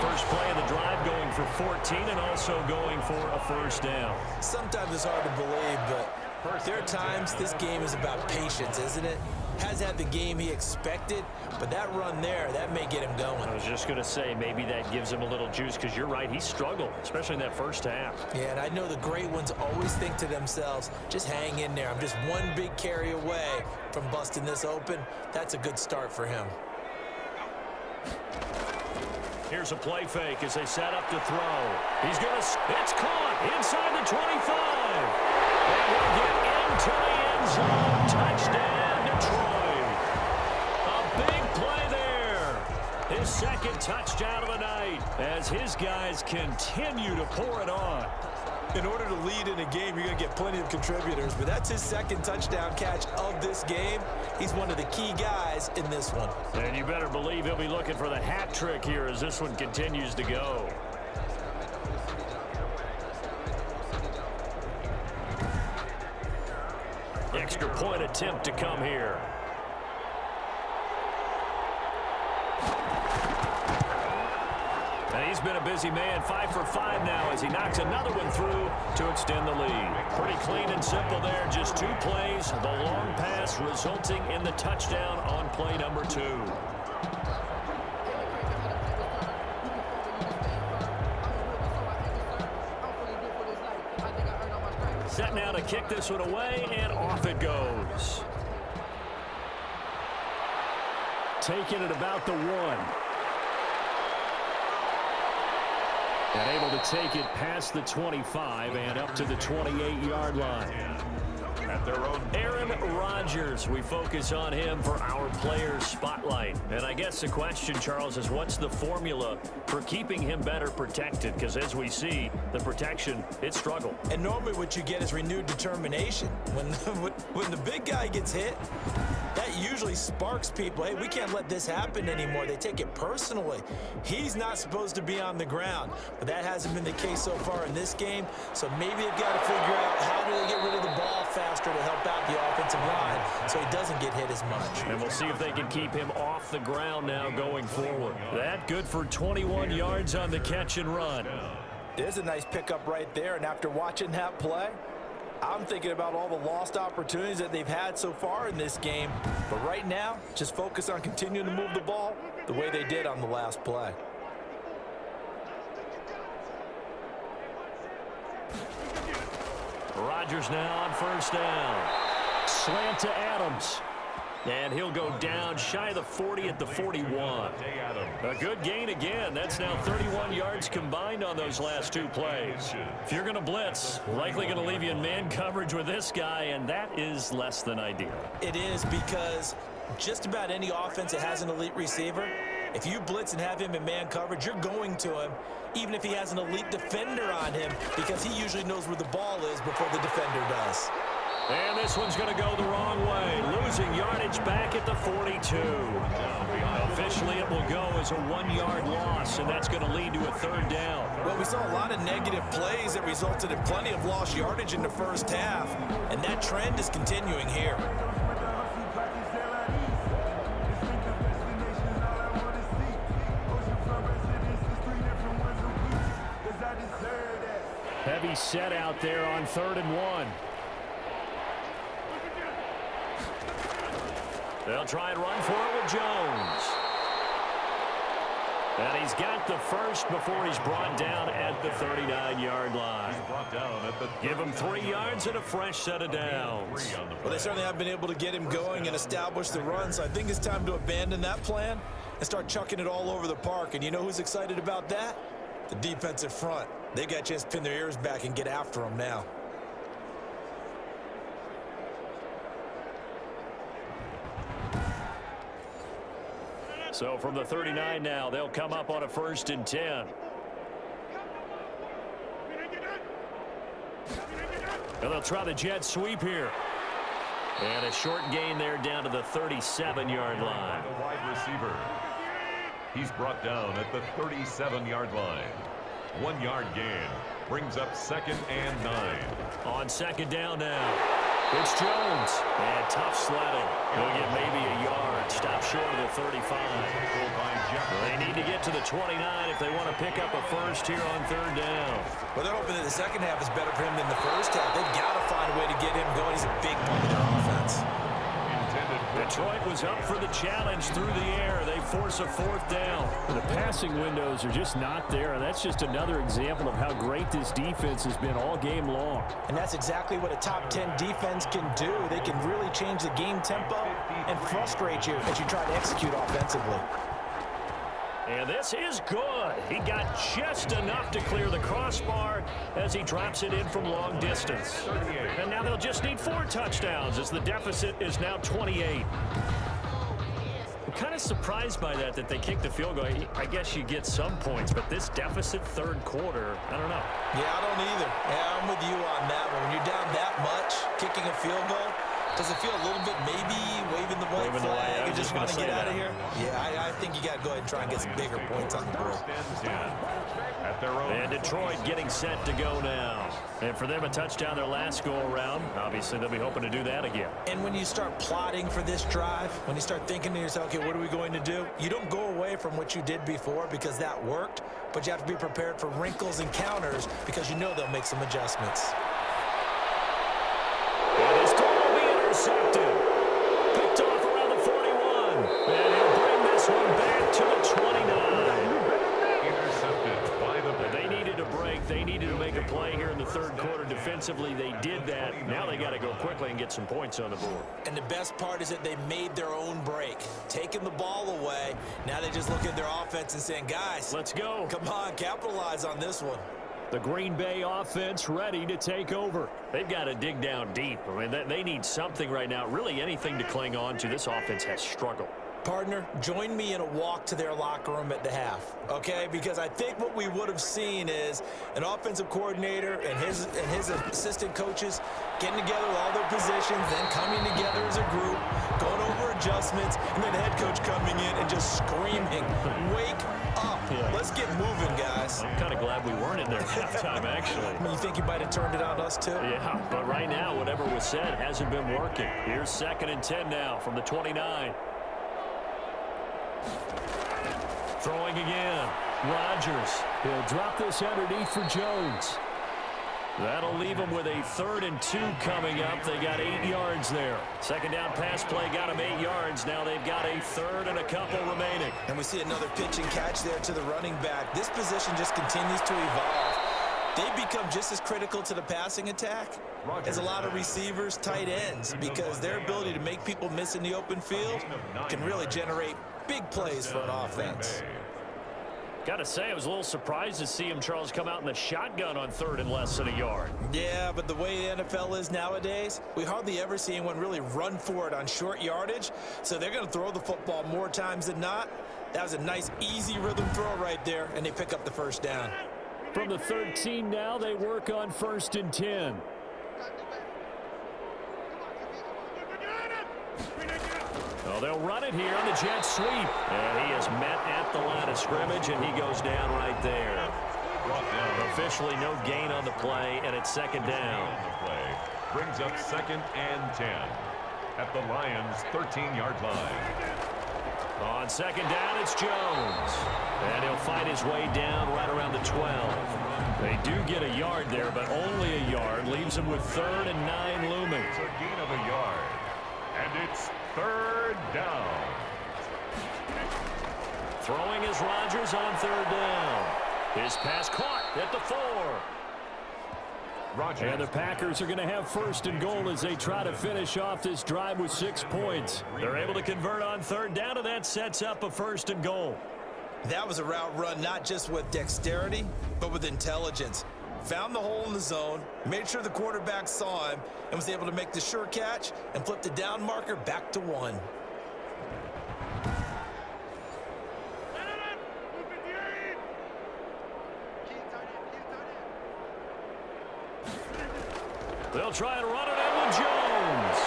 [SPEAKER 1] First play of the drive going for 14 and also going for a first down. Sometimes it's hard to believe, but there are times this game is about patience, isn't it? Has had the game he expected, but that run there, that may get him going. I was just going to say, maybe that gives him a little juice because you're right, he struggled, especially in that first half. Yeah, and I know the great ones always think to themselves, just hang in there. I'm just one big carry away from busting this open. That's a good start for him. Here's a play fake as they set up to throw. He's going to, it's caught inside the 25. And he'll get into the end zone. Touchdown, Detroit. A big play there. His second touchdown of the night as his guys continue to pour it on. In order to lead in a game, you're going to get plenty of contributors, but that's his second touchdown catch of this game. He's one of the key guys in this one. And you better believe he'll be looking for the hat trick here as this one continues to go. Extra point attempt to come here. And he's been a busy man, 5 for 5 now as he knocks another one through to extend the lead. Pretty clean and simple there, just 2 plays. The long pass resulting in the touchdown on play number 2. Set now to kick this one away, and off it goes.
[SPEAKER 4] Taking it about the 1. And able to take it past the 25 and up to the 28-yard line.
[SPEAKER 3] At their own
[SPEAKER 1] Aaron Rodgers, we focus on him for our Players Spotlight. And I guess the question, Charles, is what's the formula for keeping him better protected? Because as we see, the protection, it struggled.
[SPEAKER 2] And normally what you get is renewed determination. When the big guy gets hit, that usually sparks people. Hey, we can't let this happen anymore. They take it personally. He's not supposed to be on the ground, but that hasn't been the case so far in this game. So maybe they've got to figure out how do they get rid of the ball faster to help out the offensive line so he doesn't get hit as much.
[SPEAKER 1] And we'll see if they can keep him off the ground now going forward. That good for 21 yards on the catch and run.
[SPEAKER 2] There's a nice pickup right there, and after watching that play, I'm thinking about all the lost opportunities that they've had so far in this game. But right now, just focus on continuing to move the ball the way they did on the last play.
[SPEAKER 1] Rodgers now on first down. Slant to Adams. And he'll go down shy of the 40 at the 41. A good gain again. That's now 31 yards combined on those last 2 plays. If you're going to blitz, likely going to leave you in man coverage with this guy, and that is less than ideal.
[SPEAKER 2] It is, because just about any offense that has an elite receiver, if you blitz and have him in man coverage, you're going to him, even if he has an elite defender on him, because he usually knows where the ball is before the defender does.
[SPEAKER 1] And this one's going to go the wrong way. Losing yardage back at the 42. Officially, it will go as a 1-yard loss, and that's going to lead to a 3rd down.
[SPEAKER 2] Well, we saw a lot of negative plays that resulted in plenty of lost yardage in the first half, and that trend is continuing here.
[SPEAKER 4] Heavy set out there on 3rd and 1.
[SPEAKER 1] They'll try and run for it with Jones. And he's got the first before he's brought down at the 39-yard line. Give him 3 yards and a fresh set of downs.
[SPEAKER 2] Well, they certainly have been able to get him going and establish the run, so I think it's time to abandon that plan and start chucking it all over the park. And you know who's excited about that? The defensive front. They got a chance to pin their ears back and get after him now.
[SPEAKER 1] So from the 39 now, they'll come up on a 1st and 10. And they'll try the jet sweep here. And a short gain there down to the 37-yard line.
[SPEAKER 3] The wide receiver. He's brought down at the 37-yard line. 1-yard gain. Brings up 2nd and 9.
[SPEAKER 1] On 2nd down now. It's Jones. And tough sledding. He'll get maybe a yard. Stop short of the 35. They need to get to the 29 if they want to pick up a first here on 3rd down.
[SPEAKER 2] Well, they're hoping that the second half is better for him than the first half. They've got to find a way to get him going. He's a big part of their offense.
[SPEAKER 1] Detroit was up for the challenge through the air. They force a 4th down.
[SPEAKER 4] The passing windows are just not there, and that's just another example of how great this defense has been all game long.
[SPEAKER 2] And that's exactly what a top 10 defense can do. They can really change the game tempo and frustrate you as you try to execute offensively.
[SPEAKER 1] And this is good. He got just enough to clear the crossbar as he drops it in from long distance. And now they'll just need 4 touchdowns as the deficit is now 28. I'm kind of surprised by that they kicked the field goal. I guess you get some points, but this deficit 3rd quarter, I don't know.
[SPEAKER 2] Yeah, I don't either. Yeah, I'm with you on that one. When you're down that much, kicking a field goal, does it feel a little bit maybe waving the white flag and just want to get out of here? Yeah, I think you got to go ahead and try and get some bigger points on the board.
[SPEAKER 1] And Detroit getting set to go now. And for them, a touchdown their last go-around. Obviously, they'll be hoping to do that again.
[SPEAKER 2] And when you start plotting for this drive, when you start thinking to yourself, okay, what are we going to do? You don't go away from what you did before because that worked, but you have to be prepared for wrinkles and counters because you know they'll make some adjustments.
[SPEAKER 1] Intercepted. Picked off around the 41. And he'll bring this one back to the 29.
[SPEAKER 3] Intercepted by the...
[SPEAKER 1] They needed a break They needed to make a play here in the third quarter defensively. They did that. Now they got to go quickly and get some points on the board.
[SPEAKER 2] And the best part is that they made their own break, taking the ball away. Now they just look at their offense and saying, guys,
[SPEAKER 1] let's go.
[SPEAKER 2] Come on, capitalize on this one.
[SPEAKER 4] The Green Bay offense ready to take over.
[SPEAKER 1] They've got to dig down deep. I mean, they need something right now, really anything to cling on to. This offense has struggled.
[SPEAKER 2] Partner, join me in a walk to their locker room at the half, okay? Because I think what we would have seen is an offensive coordinator and his assistant coaches getting together with all their positions, then coming together as a group, going over adjustments, and then the head coach coming in and just screaming, wake up. Yeah. Let's get moving, guys.
[SPEAKER 1] I'm kind of glad we weren't in there at halftime, actually.
[SPEAKER 2] You think you might have turned it on us, too?
[SPEAKER 1] Yeah, but right now, whatever was said hasn't been working. Here's 2nd and 10 now from the 29. Throwing again. Rodgers.
[SPEAKER 4] He'll drop this underneath for Jones.
[SPEAKER 1] That'll leave them with a 3rd and 2 coming up. They got 8 yards there. Second down pass play got them 8 yards. Now they've got a 3rd and a couple remaining.
[SPEAKER 2] And we see another pitch and catch there to the running back. This position just continues to evolve. They become just as critical to the passing attack as a lot of receivers, tight ends, because their ability to make people miss in the open field can really generate big plays for an offense.
[SPEAKER 1] Got to say, I was a little surprised to see him, Charles, come out in the shotgun on 3rd and less than a yard.
[SPEAKER 2] Yeah, but the way the NFL is nowadays, we hardly ever see anyone really run for it on short yardage, so they're going to throw the football more times than not. That was a nice, easy rhythm throw right there, and they pick up the first down.
[SPEAKER 4] From the 13 now, they work on 1st and 10.
[SPEAKER 1] Well, they'll run it here on the jet sweep. And he is met at the line of scrimmage, and he goes down right there. Officially no gain on the play, and it's 2nd down.
[SPEAKER 3] The play brings up 2nd and 10 at the Lions' 13-yard line.
[SPEAKER 1] On 2nd down, it's Jones. And he'll fight his way down right around the 12. They do get a yard there, but only a yard. Leaves him with 3rd and 9 looming.
[SPEAKER 3] It's a gain of a yard. And it's 3rd down.
[SPEAKER 1] Throwing is Rodgers on 3rd down. His pass caught at the 4.
[SPEAKER 3] Rodgers.
[SPEAKER 4] And the Packers are going to have 1st and goal as they try to finish off this drive with 6 points.
[SPEAKER 1] They're able to convert on 3rd down, and that sets up a 1st and goal.
[SPEAKER 2] That was a route run not just with dexterity, but with intelligence. Found the hole in the zone, made sure the quarterback saw him, and was able to make the sure catch and flip the down marker back to 1.
[SPEAKER 1] They'll try and run it in with Jones.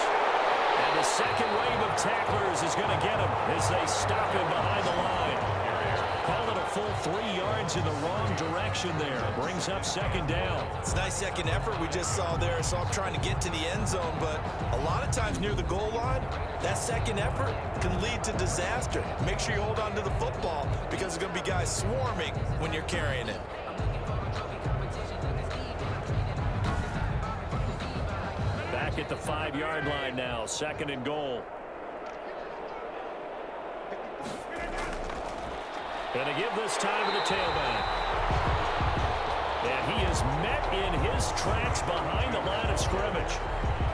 [SPEAKER 1] And the second wave of tacklers is going to get him as they stop him behind the line. Called it a full 3 yards in the wrong direction there. Brings up 2nd down.
[SPEAKER 2] It's a nice second effort we just saw there. So I'm trying to get to the end zone, but a lot of times near the goal line, that second effort can lead to disaster. Make sure you hold on to the football because there's going to be guys swarming when you're carrying it.
[SPEAKER 1] Back at the 5-yard line now. 2nd and goal. And to give this time to the tailback. And he is met in his tracks behind the line of scrimmage.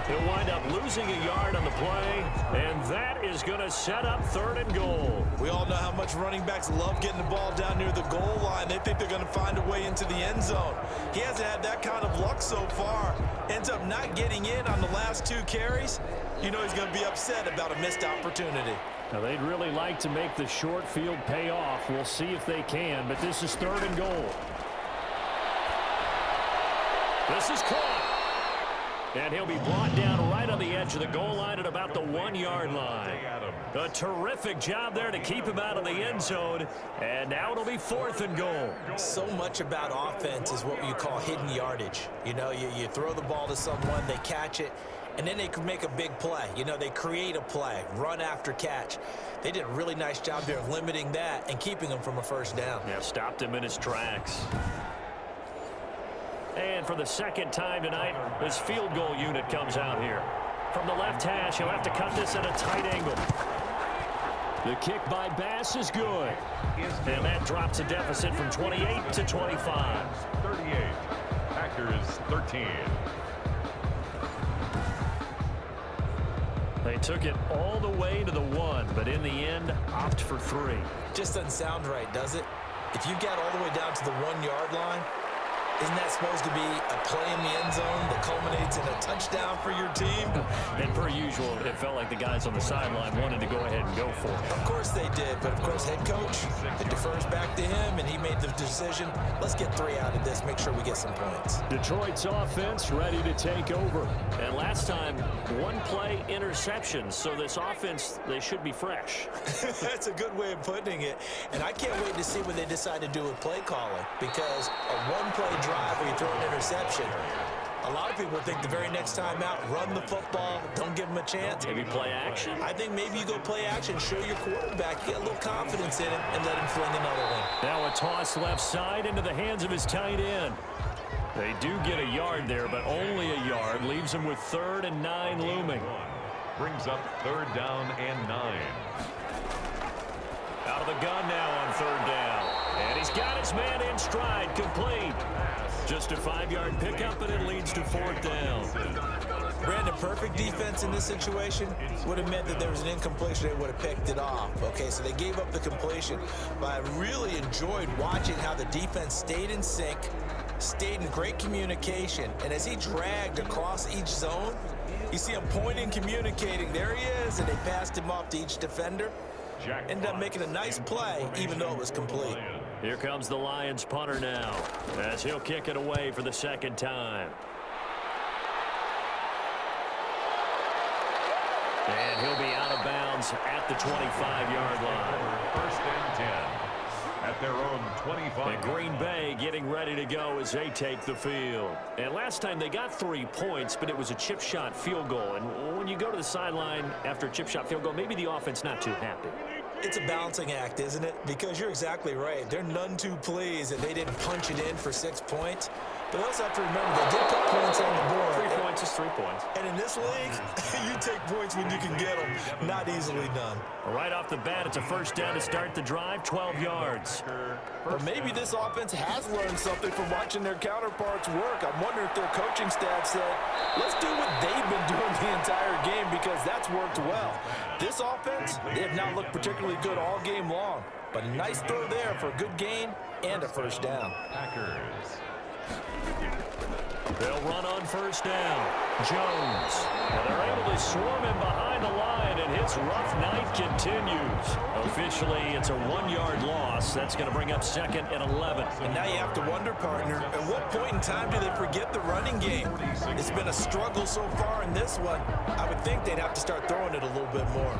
[SPEAKER 1] He'll wind up losing a yard on the play, and that is going to set up 3rd and goal.
[SPEAKER 2] We all know how much running backs love getting the ball down near the goal line. They think they're going to find a way into the end zone. He hasn't had that kind of luck so far. Ends up not getting in on the last 2 carries. You know he's going to be upset about a missed opportunity.
[SPEAKER 4] Now, they'd really like to make the short field pay off. We'll see if they can, but this is 3rd and goal.
[SPEAKER 1] This is caught. And he'll be brought down right on the edge of the goal line at about the 1-yard line. A terrific job there to keep him out of the end zone. And now it'll be 4th and goal.
[SPEAKER 2] So much about offense is what you call hidden yardage. You know, you throw the ball to someone, they catch it, and then they can make a big play. You know, they create a play, run after catch. They did a really nice job there of limiting that and keeping him from a 1st down.
[SPEAKER 1] Yeah, stopped him in his tracks. And for the 2nd time tonight, this field goal unit comes out here. From the left hash, he'll have to cut this at a tight angle.
[SPEAKER 4] The kick by Bass is good.
[SPEAKER 1] And that drops a deficit from 28 to 25.
[SPEAKER 3] 38. Packers 13.
[SPEAKER 1] They took it all the way to the 1, but in the end, opt for 3.
[SPEAKER 2] Just doesn't sound right, does it? If you get all the way down to the 1-yard line, isn't that supposed to be a play in the end zone that culminates in a touchdown for your team?
[SPEAKER 1] And per usual, it felt like the guys on the sideline wanted to go ahead and go for it.
[SPEAKER 2] Of course they did, but of course head coach, it defers back to him, and he made the decision, let's get 3 out of this, make sure we get some points.
[SPEAKER 4] Detroit's offense ready to take over.
[SPEAKER 1] And last time, 1 play interception, so this offense, they should be fresh.
[SPEAKER 2] That's a good way of putting it, and I can't wait to see what they decide to do with play calling, because a 1-play drive where you throw an interception, a lot of people think the very next time out, run the football, don't give them a chance.
[SPEAKER 1] Maybe play action.
[SPEAKER 2] I think maybe you go play action, show your quarterback, get a little confidence in it, and let him fling another one.
[SPEAKER 4] Now a toss left side into the hands of his tight end. They do get a yard there, but only a yard. Leaves him with 3rd and 9 looming.
[SPEAKER 3] Brings up 3rd down and 9.
[SPEAKER 1] Out of the gun now on 3rd down. And he's got his man in stride, complete. Just a 5-yard pickup, and it leads to 4th down.
[SPEAKER 2] Brandon, perfect defense in this situation would have meant that there was an incompletion. They would have picked it off. Okay, so they gave up the completion. But I really enjoyed watching how the defense stayed in sync, stayed in great communication, and as he dragged across each zone, you see him pointing, communicating. There he is, and they passed him off to each defender. Ended up making a nice play, even though it was complete.
[SPEAKER 1] Here comes the Lions punter now, as he'll kick it away for the 2nd time. And he'll be out of bounds at the 25-yard line.
[SPEAKER 3] 1st and 10. At their own 25.
[SPEAKER 1] And Green Bay getting ready to go as they take the field. And last time they got 3 points, but it was a chip shot field goal. And when you go to the sideline after a chip shot field goal, maybe the offense not too happy.
[SPEAKER 2] It's a balancing act, isn't it? Because you're exactly right. They're none too pleased that they didn't punch it in for 6 points. But also have to remember, they did put points on the board.
[SPEAKER 1] 3 points is 3 points.
[SPEAKER 2] And in this league, you take points when you can get them. Not easily done.
[SPEAKER 1] Right off the bat, it's a 1st down to start the drive, 12 yards.
[SPEAKER 2] Or maybe this offense has learned something from watching their counterparts work. I'm wondering if their coaching staff said, let's do what they've been doing the entire game, because that's worked well. This offense, they have not looked particularly good all game long. But a nice throw there for a good gain and a 1st down.
[SPEAKER 3] Packers.
[SPEAKER 1] They'll run on 1st down. Jones. And they're able to swarm him behind the line, and his rough night continues. Officially, it's a 1-yard loss. That's going to bring up 2nd and 11.
[SPEAKER 2] And now you have to wonder, partner, at what point in time do they forget the running game? It's been a struggle so far in this one. I would think they'd have to start throwing it a little bit more.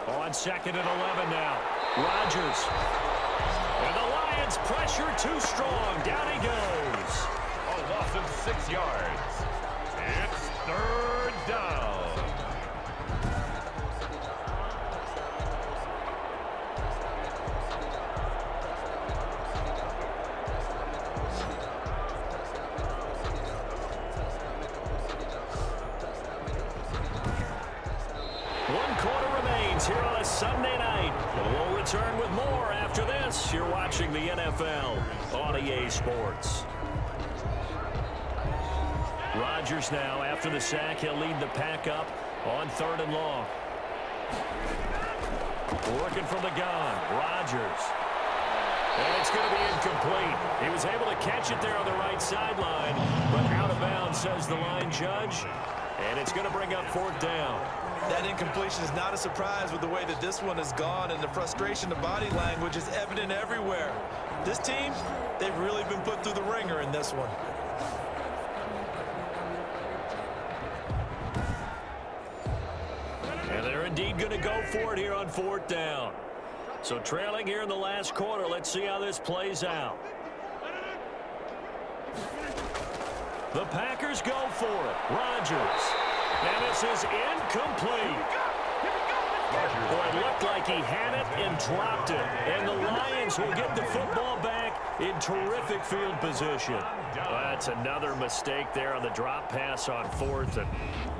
[SPEAKER 1] On 2nd and 11 now. Rodgers. And the Lions pressure too strong. Down he goes.
[SPEAKER 3] A loss of 6 yards. It's 3rd down.
[SPEAKER 1] Here on a Sunday night. We'll return with more after this. You're watching the NFL on EA Sports. Rodgers now, after the sack, he'll lead the pack up on 3rd and long. Working from the gun, Rodgers. And it's going to be incomplete. He was able to catch it there on the right sideline, but out of bounds, says the line judge. And it's going to bring up 4th down.
[SPEAKER 2] That incompletion is not a surprise with the way that this one has gone, and the frustration, the body language is evident everywhere. This team, they've really been put through the ringer in this one.
[SPEAKER 1] And they're indeed going to go for it here on 4th down. So trailing here in the last quarter, let's see how this plays out. The Packers go for it. Rodgers. And this is incomplete. Boy, it looked like he had it and dropped it. And the Lions will get the football back in terrific field position. That's another mistake there on the drop pass on fourth. And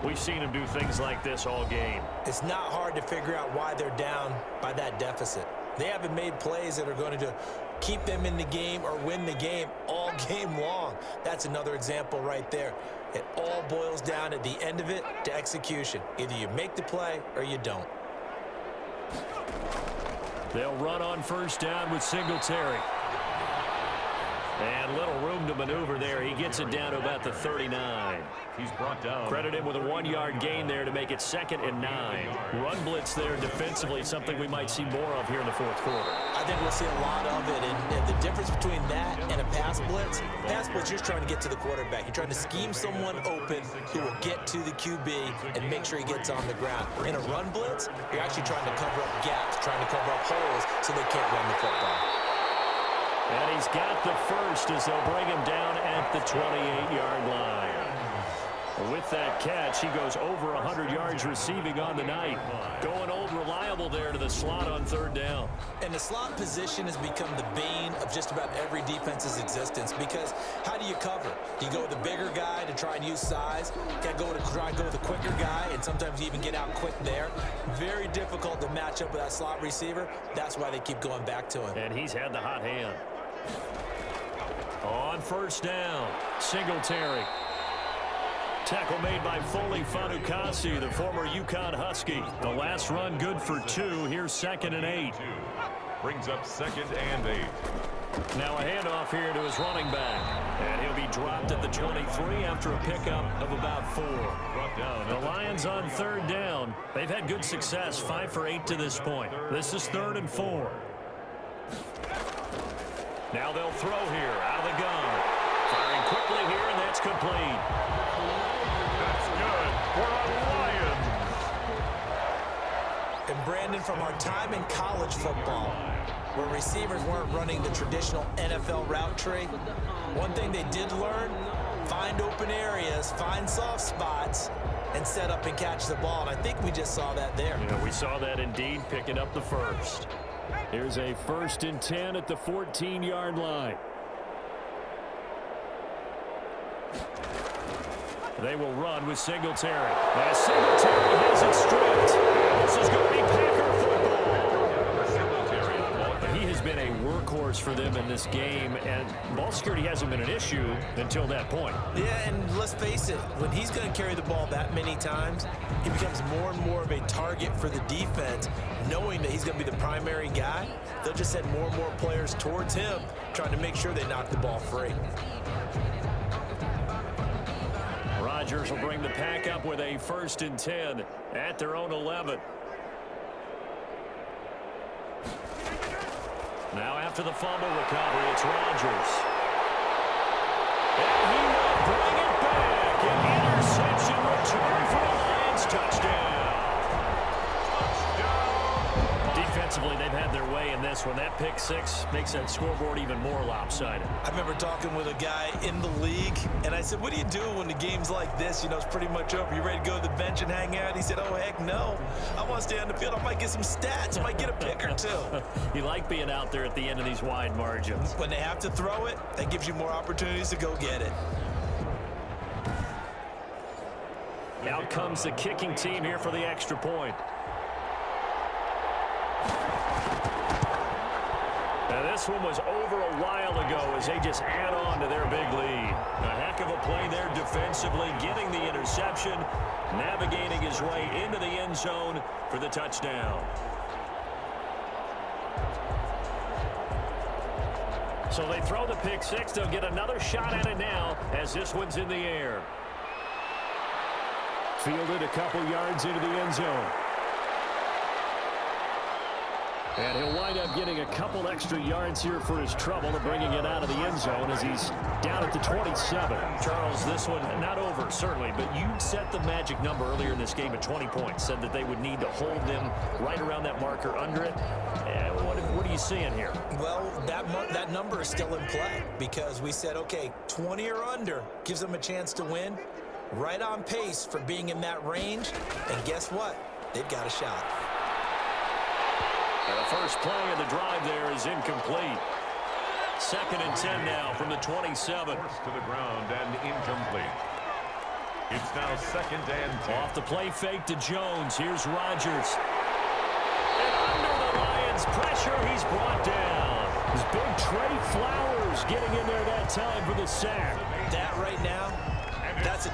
[SPEAKER 1] we've seen him do things like this all game.
[SPEAKER 2] It's not hard to figure out why they're down by that deficit. They haven't made plays that are going to keep them in the game or win the game all game long. That's another example right there. It all boils down at the end of it to execution. Either you make the play or you don't.
[SPEAKER 1] They'll run on first down with Singletary. And little room to maneuver there. He gets it down to about the 39.
[SPEAKER 3] He's brought down.
[SPEAKER 1] Credit him with a 1-yard gain there to make it 2nd and 9. Run blitz there defensively, something we might see more of here in the fourth quarter.
[SPEAKER 2] I think we'll see a lot of it. And the difference between that and a pass blitz, you're trying to get to the quarterback. You're trying to scheme someone open who will get to the QB and make sure he gets on the ground. In a run blitz, you're actually trying to cover up gaps, trying to cover up holes so they can't run the football.
[SPEAKER 1] And he's got the first as they'll bring him down at the 28-yard line. With that catch, he goes over 100 yards receiving on the night. Going old reliable there to the slot on third down.
[SPEAKER 2] And the slot position has become the bane of just about every defense's existence because how do you cover? Do you go with the bigger guy to try and use size? Got to try and go with the quicker guy, and sometimes you even get out quick there. Very difficult to match up with that slot receiver. That's why they keep going back to him.
[SPEAKER 1] And he's had the hot hand. On first down, Singletary. Tackle made by Foley Fanukasi, the former UConn Husky. The last run good for 2. Here's 2nd and 8.
[SPEAKER 3] Brings up 2nd and 8.
[SPEAKER 1] Now a handoff here to his running back. And he'll be dropped at the 23 after a pickup of about 4. The Lions on third down. They've had good success, 5 for 8 to this point. This is 3rd and 4. Now they'll throw here out of the gun. Firing quickly here, and that's complete.
[SPEAKER 3] That's good for the Lions.
[SPEAKER 2] And Brandon, from our time in college football, where receivers weren't running the traditional NFL route tree, one thing they did learn, find open areas, find soft spots, and set up and catch the ball. And I think we just saw that there.
[SPEAKER 1] Yeah, we saw that indeed, picking up the first. Here's a 1st and 10 at the 14-yard line. They will run with Singletary. As Singletary has it stripped. This is going to be Packer football. He has been a workhorse for them in this game, and ball security hasn't been an issue until that point.
[SPEAKER 2] Yeah, and let's face it, when he's going to carry the ball that many times, he becomes more and more of a target for the defense, knowing that he's going to be the primary guy. They'll just send more and more players towards him, trying to make sure they knock the ball free.
[SPEAKER 1] Rodgers will bring the pack up with a 1st and 10 at their own 11. Now after the fumble recovery, it's Rodgers. And he will bring it back. An interception return for a Lions touchdown. Defensively, they've had their way in this one. That pick 6 makes that scoreboard even more lopsided.
[SPEAKER 2] I remember talking with a guy in the league, and I said, what do you do when the game's like this? You know, it's pretty much over. You ready to go to the bench and hang out? He said, oh, heck no. I want to stay on the field. I might get some stats. I might get a pick or 2.
[SPEAKER 1] You like being out there at the end of these wide margins.
[SPEAKER 2] When they have to throw it, that gives you more opportunities to go get it.
[SPEAKER 1] Out comes the kicking team here for the extra point. Now this one was over a while ago as they just add on to their big lead. A heck of a play there defensively, getting the interception, navigating his way into the end zone for the touchdown. So they throw the pick 6. They'll get another shot at it now as this one's in the air. Fielded a couple yards into the end zone. And he'll wind up getting a couple extra yards here for his trouble to bringing it out of the end zone as he's down at the 27. Charles, this one not over, certainly, but you set the magic number earlier in this game at 20 points, said that they would need to hold them right around that marker under it. What are you seeing here?
[SPEAKER 2] Well, that number is still in play because we said, okay, 20 or under gives them a chance to win. Right on pace for being in that range. And guess what? They've got a shot.
[SPEAKER 1] And the first play of the drive there is incomplete. 2nd and 10 now from the 27.
[SPEAKER 3] Forced to the ground and incomplete. It's now 2nd and 10.
[SPEAKER 1] Off the play fake to Jones. Here's Rodgers. And under the Lions' pressure, he's brought down.
[SPEAKER 4] His big Trey Flowers getting in there that time for the sack.
[SPEAKER 2] That right now, that's a